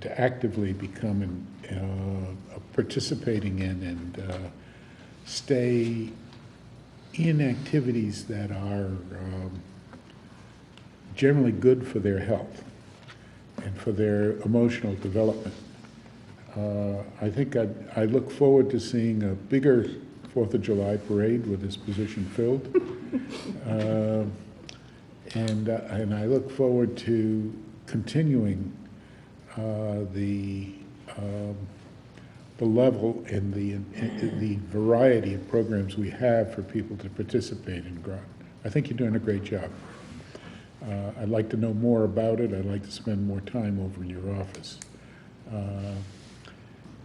to actively become participating in and stay in activities that are generally good for their health and for their emotional development. I think I look forward to seeing a bigger 4th of July parade with this position filled. And I look forward to continuing the level and the variety of programs we have for people to participate in Groton. I think you're doing a great job. I'd like to know more about it. I'd like to spend more time over in your office.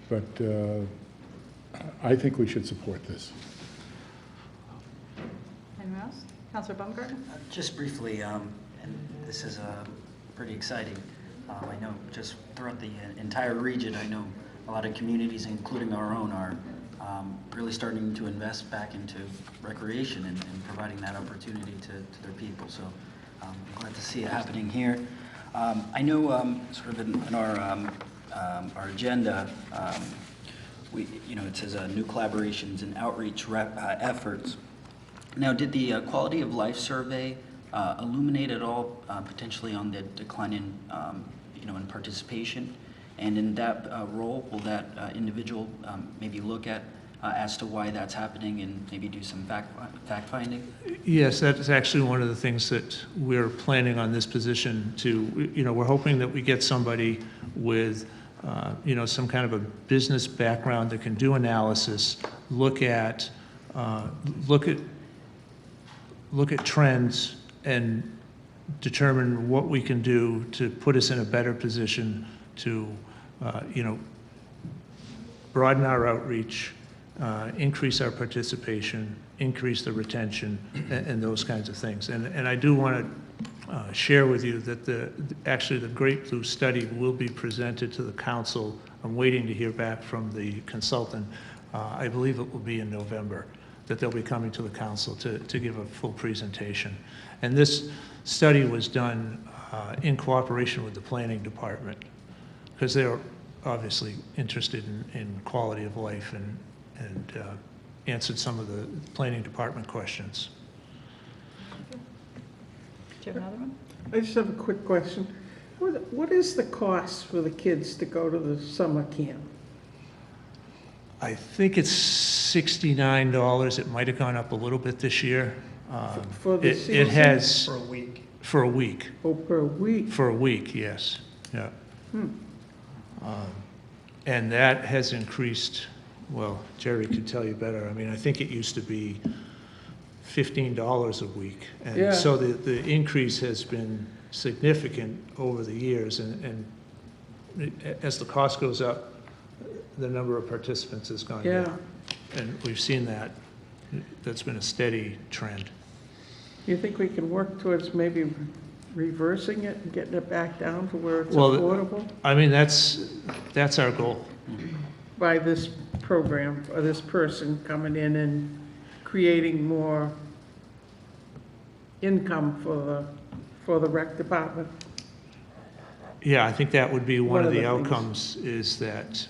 But I think we should support this.
Anyone else? Counselor Baumgartner?
Just briefly, and this is pretty exciting. I know just throughout the entire region, I know a lot of communities, including our own, are really starting to invest back into recreation and providing that opportunity to their people. So I'm glad to see it happening here. I know sort of in our agenda, it says new collaborations and outreach efforts. Now, did the quality of life survey illuminate at all potentially on the decline in in participation? And in that role, will that individual maybe look at as to why that's happening and maybe do some fact finding?
Yes, that's actually one of the things that we're planning on this position to, we're hoping that we get somebody with, some kind of a business background that can do analysis, look at trends and determine what we can do to put us in a better position to, broaden our outreach, increase our participation, increase the retention, and those kinds of things. And I do want to share with you that actually the Great Blue study will be presented to the council. I'm waiting to hear back from the consultant. I believe it will be in November that they'll be coming to the council to give a full presentation. And this study was done in cooperation with the planning department because they're obviously interested in quality of life and answered some of the planning department questions.
Do you have another one?
I just have a quick question. What is the cost for the kids to go to the summer camp?
I think it's $69. It might have gone up a little bit this year.
For the season?
It has.
For a week.
For a week.
Oh, per week?
For a week, yes. Yeah. And that has increased, well, Jerry could tell you better. I mean, I think it used to be $15 a week. And
yeah.
So the increase has been significant over the years. And as the cost goes up, the number of participants has gone down. And we've seen that. That's been a steady trend.
You think we can work towards maybe reversing it and getting it back down to where it's affordable?
I mean, that's our goal.
By this program, or this person coming in and creating more income for the rec department?
Yeah, I think that would be one of the
things.
outcomes is that,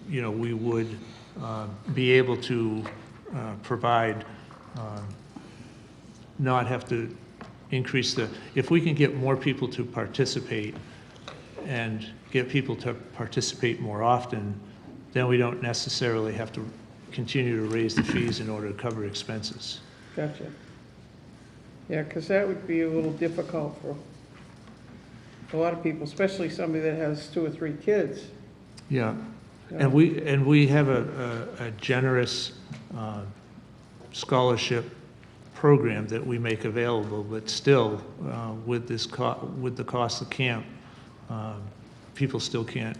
we would be able to provide, not have to increase if we can get more people to participate and get people to participate more often, then we don't necessarily have to continue to raise the fees in order to cover expenses.
Gotcha. Yeah, because that would be a little difficult for a lot of people, especially somebody that has 2 or 3 kids.
Yeah, and we have a generous scholarship program that we make available, but still, with the cost of camp, people still can't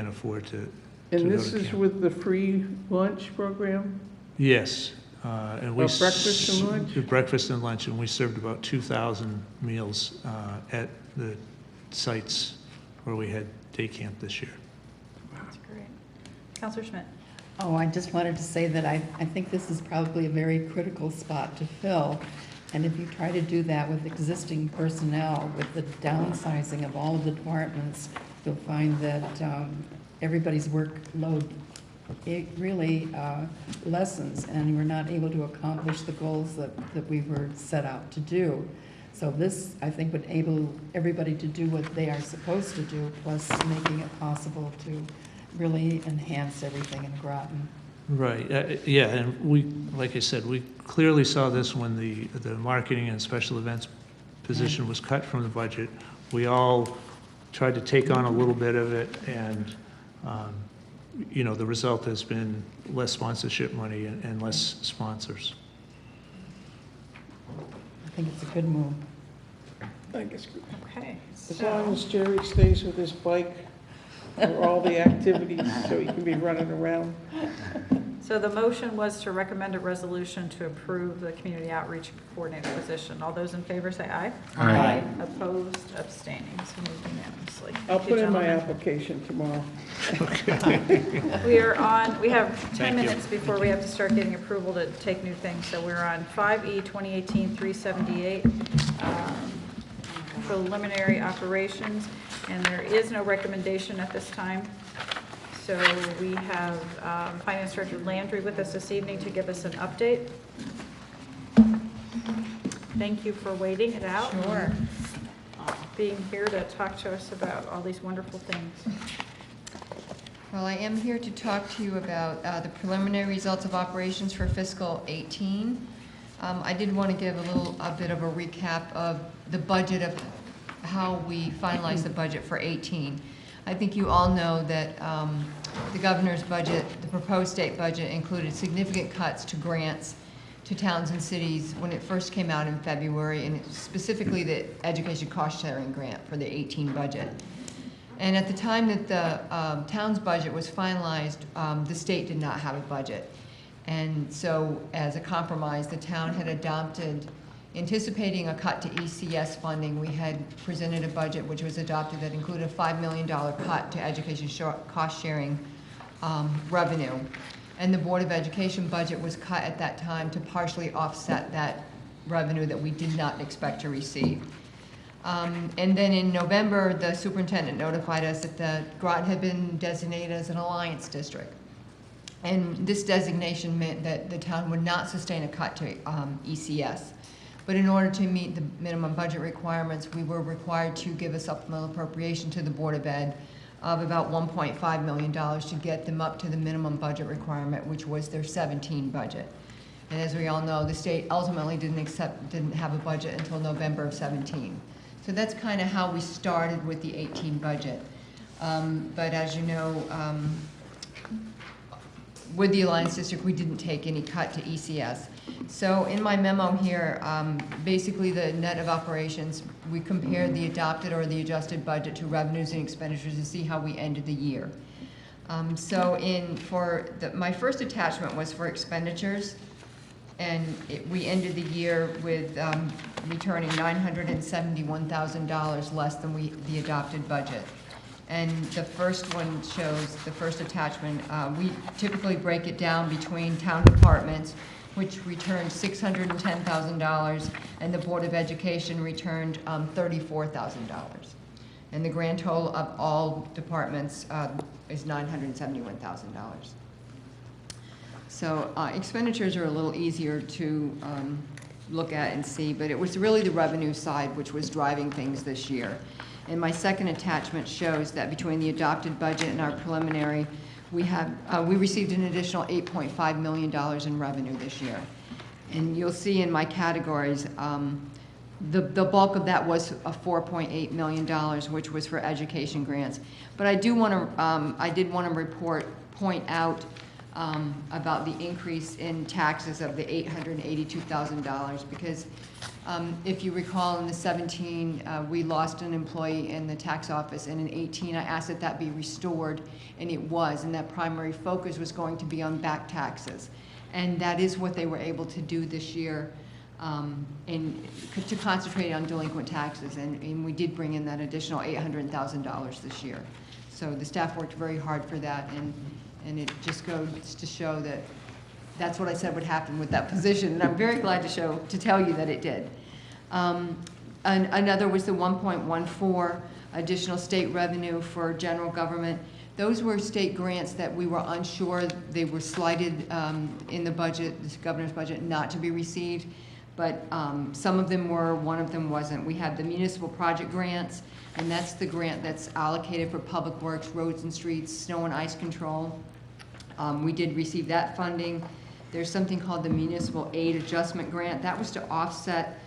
afford to
And
go
this
to
is
camp.
with the free lunch program?
Yes, and we
breakfast and lunch?
Breakfast and lunch, and we served about 2,000 meals at the sites where we had day camp this year.
That's great. Counselor Schmidt?
Oh, I just wanted to say that I think this is probably a very critical spot to fill. And if you try to do that with existing personnel, with the downsizing of all of the departments, you'll find that everybody's workload, it really lessens, and we're not able to accomplish the goals that we were set out to do. So this, I think, would enable everybody to do what they are supposed to do, plus making it possible to really enhance everything in Groton.
Right, yeah, and we, like I said, we clearly saw this when the marketing and special events position was cut from the budget. We all tried to take on a little bit of it, and, the result has been less sponsorship money and less sponsors.
I think it's a good move.
I guess,
Okay.
as long as Jerry stays with his bike for all the activities, so he can be running around.
So the motion was to recommend a resolution to approve the community outreach coordinator position. All those in favor say aye.
Aye.
Opposed, abstaining, so moved unanimously.
I'll
Thank you,
put in my
gentlemen.
application tomorrow.
We have 10
Thank you.
minutes before we have to start getting approval to take new things. So we're on 5E 2018-378, preliminary operations, and there is no recommendation at this time. So we have Finance Director Landry with us this evening to give us an update. Thank you for waiting it out.
Sure.
Being here to talk to us about all these wonderful things.
Well, I am here to talk to you about the preliminary results of operations for fiscal 18. I did want to give a bit of a recap of the budget, of how we finalized the budget for 18. I think you all know that the governor's budget, the proposed state budget, included significant cuts to grants to towns and cities when it first came out in February, and specifically the education cost sharing grant for the 18 budget. And at the time that the town's budget was finalized, the state did not have a budget. And so as a compromise, the town had adopted, anticipating a cut to ECS funding, we had presented a budget which was adopted that included a $5 million cut to education cost sharing revenue. And the Board of Education budget was cut at that time to partially offset that revenue that we did not expect to receive. And then in November, the superintendent notified us that the Groton had been designated as an alliance district. And this designation meant that the town would not sustain a cut to ECS. But in order to meet the minimum budget requirements, we were required to give a supplemental appropriation to the Board of Ed of about $1.5 million to get them up to the minimum budget requirement, which was their 17 budget. And as we all know, the state ultimately didn't have a budget until November of 17. So that's kind of how we started with the 18 budget. But as you know, with the Alliance District, we didn't take any cut to ECS. So in my memo here, basically the net of operations, we compared the adopted or the adjusted budget to revenues and expenditures to see how we ended the year. My first attachment was for expenditures, and we ended the year with returning $971,000 less than the adopted budget. And the first one shows, the first attachment, we typically break it down between town departments, which returned $610,000, and the Board of Education returned $34,000. And the grand total of all departments is $971,000. So expenditures are a little easier to look at and see, but it was really the revenue side which was driving things this year. And my second attachment shows that between the adopted budget and our preliminary, we received an additional $8.5 million in revenue this year. And you'll see in my categories, the bulk of that was a $4.8 million, which was for education grants. But I did want to point out about the increase in taxes of the $882,000, because if you recall, in the 17, we lost an employee in the tax office, and in 18, I asked that that be restored, and it was, and that primary focus was going to be on back taxes. And that is what they were able to do this year, and to concentrate on delinquent taxes, and we did bring in that additional $800,000 this year. So the staff worked very hard for that, and it just goes to show that that's what I said would happen with that position, and I'm very glad to tell you that it did. Another was the 1.14 additional state revenue for general government. Those were state grants that we were unsure, they were slighted in the budget, the governor's budget, not to be received, but some of them were, one of them wasn't. We had the municipal project grants, and that's the grant that's allocated for public works, roads and streets, snow and ice control. We did receive that funding. There's something called the Municipal Aid Adjustment Grant. That was to offset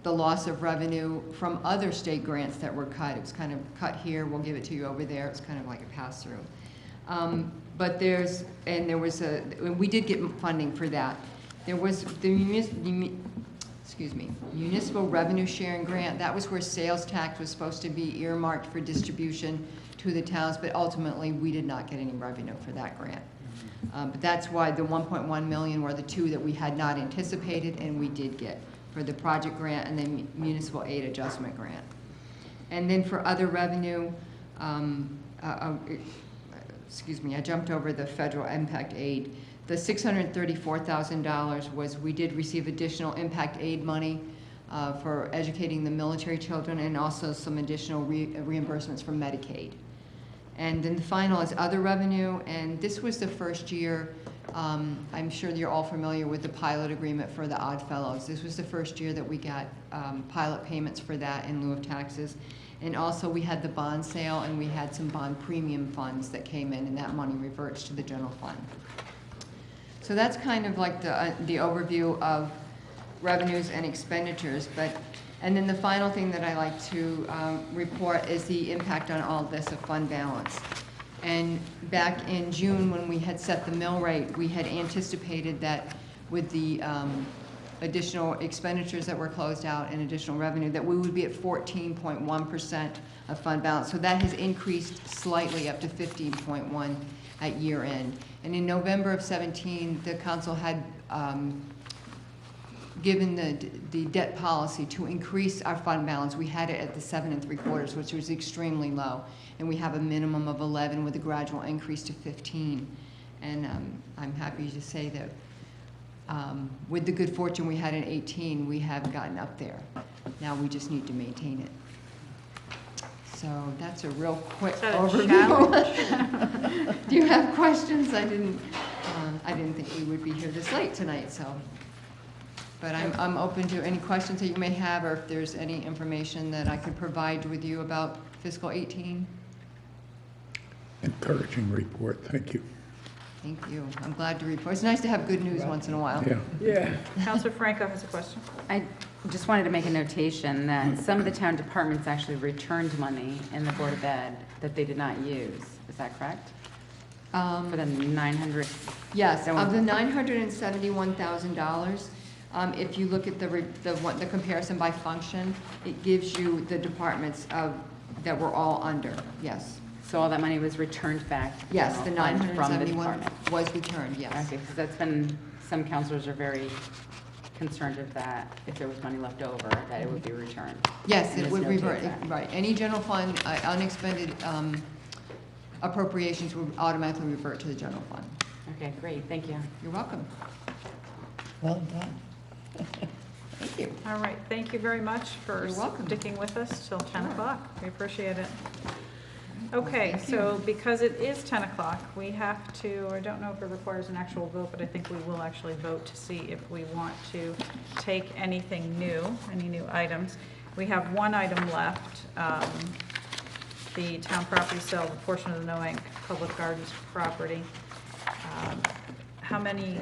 the loss of revenue from other state grants that were cut. It was kind of cut here, we'll give it to you over there. It's kind of like a pass-through. But we did get funding for that. There was the Municipal Revenue Sharing Grant. That was where sales tax was supposed to be earmarked for distribution to the towns, but ultimately we did not get any revenue for that grant. But that's why the 1.1 million were the two that we had not anticipated, and we did get for the project grant and the municipal aid adjustment grant. And then for other revenue, I jumped over the federal impact aid. The $634,000 was, we did receive additional impact aid money for educating the military children, and also some additional reimbursements from Medicaid. And then the final is other revenue, and this was the first year, I'm sure you're all familiar with the pilot agreement for the Odd Fellows. This was the first year that we got pilot payments for that in lieu of taxes. And also we had the bond sale, and we had some bond premium funds that came in, and that money reverts to the general fund. So that's kind of like the overview of revenues and expenditures. And then the final thing that I like to report is the impact on all of this of fund balance. And back in June, when we had set the mill rate, we had anticipated that with the additional expenditures that were closed out and additional revenue, that we would be at 14.1% of fund balance. So that has increased slightly up to 15.1 at year end. And in November of 17, the council had given the debt policy to increase our fund balance. We had it at the 7 3/4, which was extremely low. And we have a minimum of 11 with a gradual increase to 15. And I'm happy to say that with the good fortune we had in 18, we have gotten up there. Now we just need to maintain it. So that's a real quick overview. Do you have questions? I didn't think we would be here this late tonight, so. But I'm open to any questions that you may have, or if there's any information that I could provide with you about fiscal 18.
Encouraging report, thank you.
Thank you. I'm glad to report. It's nice to have good news once in a while.
Yeah.
Counselor Franco has a question.
I just wanted to make a notation that some of the town departments actually returned money in the Board of Ed that they did not use. Is that correct? For the 900?
Yes, of the $971,000, if you look at the comparison by function, it gives you the departments that were all under, yes.
So all that money was returned back?
Yes, the
from the
971
department?
was returned, yes.
Okay, because that's been, some counselors are very concerned with that, if there was money left over, that it would be returned.
Yes,
And
it
this
would
notates
revert,
that.
right. Any general fund unexpended appropriations would automatically revert to the general fund.
Okay, great, thank you.
You're welcome.
Well done. Thank you.
All right, thank you very much for
You're welcome.
sticking with us till 10
Sure.
o'clock. We appreciate it. Okay,
Thank
so because it is 10 o'clock, we have to, I don't know if it requires an actual vote, but I think we will actually vote to see if we want to take anything new, any new items. We have one item left, the town property sale, the portion of the Noank Public Gardens property. How many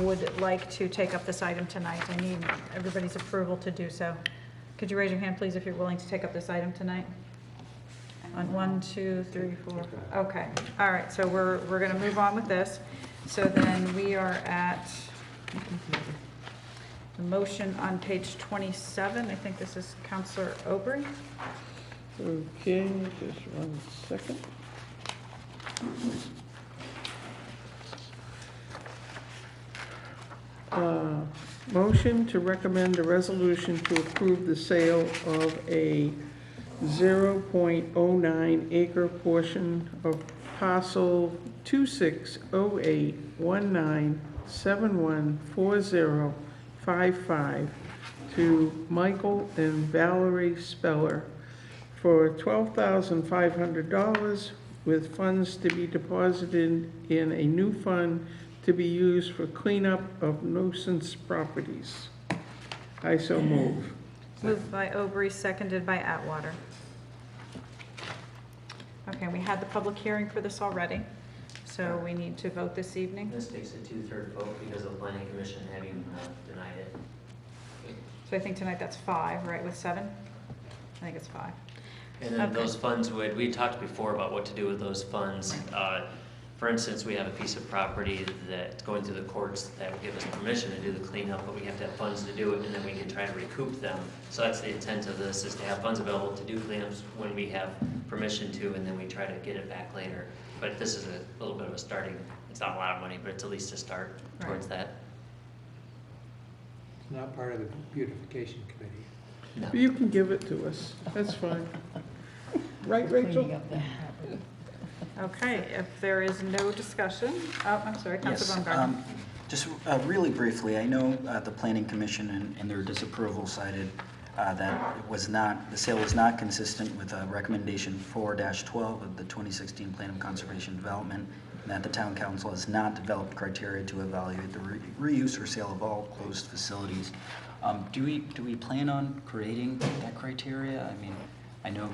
would like to take up this item tonight? I need everybody's approval to do so. Could you raise your hand, please, if you're willing to take up this item tonight? On 1, 2, 3, 4. Okay, all right, so we're gonna move on with this. So then we are at the motion on page 27. I think this is Counselor Aubry.
Okay, just 1 second. Motion to recommend a resolution to approve the sale of a 0.09 acre portion of parcel 260819714055 to Michael and Valerie Speller for $12,500 with funds to be deposited in a new fund to be used for cleanup of nuisance properties. I so move.
Moved by Aubry, seconded by Atwater. Okay, we had the public hearing for this already, so we need to vote this evening.
This takes a 2/3 vote because of the planning commission having denied it.
So I think tonight that's 5, right, with 7? I think it's 5.
And then
Okay.
those funds would, we talked before about what to do with those funds. For instance, we have a piece of property that's going through the courts that would give us permission to do the cleanup, but we have to have funds to do it, and then we can try to recoup them. So that's the intent of this, is to have funds available to do cleanups when we have permission to, and then we try to get it back later. But this is a little bit of a starting, it's not a lot of money, but it's at least a start towards that.
It's not part of the beautification committee.
But you can give it to us, that's fine. Right, Rachel?
Okay, if there is no discussion, oh, I'm sorry, Councilor
Yes,
Baumgartner.
Just really briefly, I know the Planning Commission in their disapproval cited that it was not, the sale was not consistent with recommendation 4-12 of the 2016 Plan of Conservation Development, and that the Town Council has not developed criteria to evaluate the reuse or sale of all closed facilities. Do we plan on creating that criteria? I mean, I know,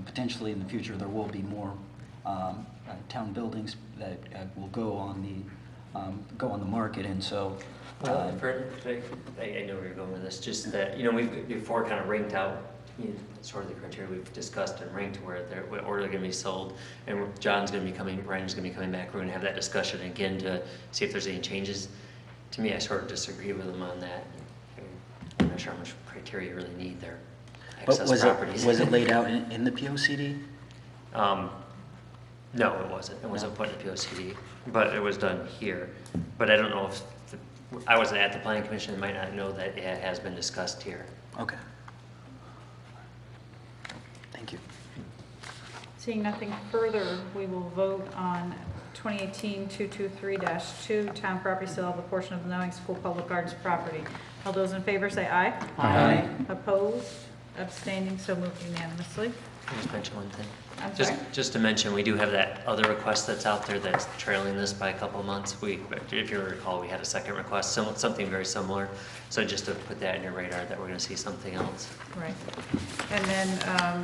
potentially in the future there will be more town buildings that will go on the market, and so.
I know where you're going with this, just that, we've before kind of ranked out sort of the criteria we've discussed and ranked where they're going to be sold, and Brian's going to be coming back. We're going to have that discussion again to see if there's any changes. To me, I sort of disagree with them on that. I'm not sure how much criteria you really need there.
But was it laid out in the POCD?
No, it wasn't. It wasn't put in the POCD, but it was done here. But I don't know if, I wasn't at the planning commission, I might not know that it has been discussed here.
Okay. Thank you.
Seeing nothing further, we will vote on 2018-223-2, town property sale of a portion of the Noank School Public Gardens property. All those in favor say aye.
Aye.
Opposed? Abstaining? So moved unanimously.
Can I just mention one thing?
I'm sorry?
Just to mention, we do have that other request that's out there that's trailing this by a couple of months. If you recall, we had a second request, something very similar. So just to put that in your radar that we're going to see something else.
Right. And then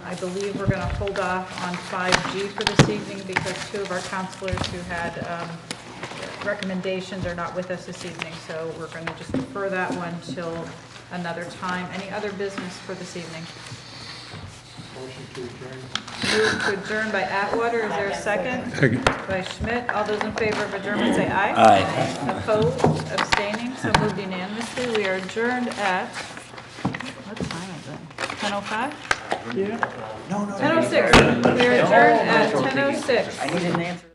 I believe we're going to hold off on 5G for this evening because 2 of our counselors who had recommendations are not with us this evening. So we're going to just defer that one till another time. Any other business for this evening?
Motion to adjourn.
Move to adjourn by Atwater. Is there a second?
Second.
By Schmidt. All those in favor of adjournment say aye.
Aye.
Opposed? Abstaining? So moved unanimously. We are adjourned at, what time is it? 10:05?
Yeah.
10:06. We are adjourned at 10:06.
I need an answer.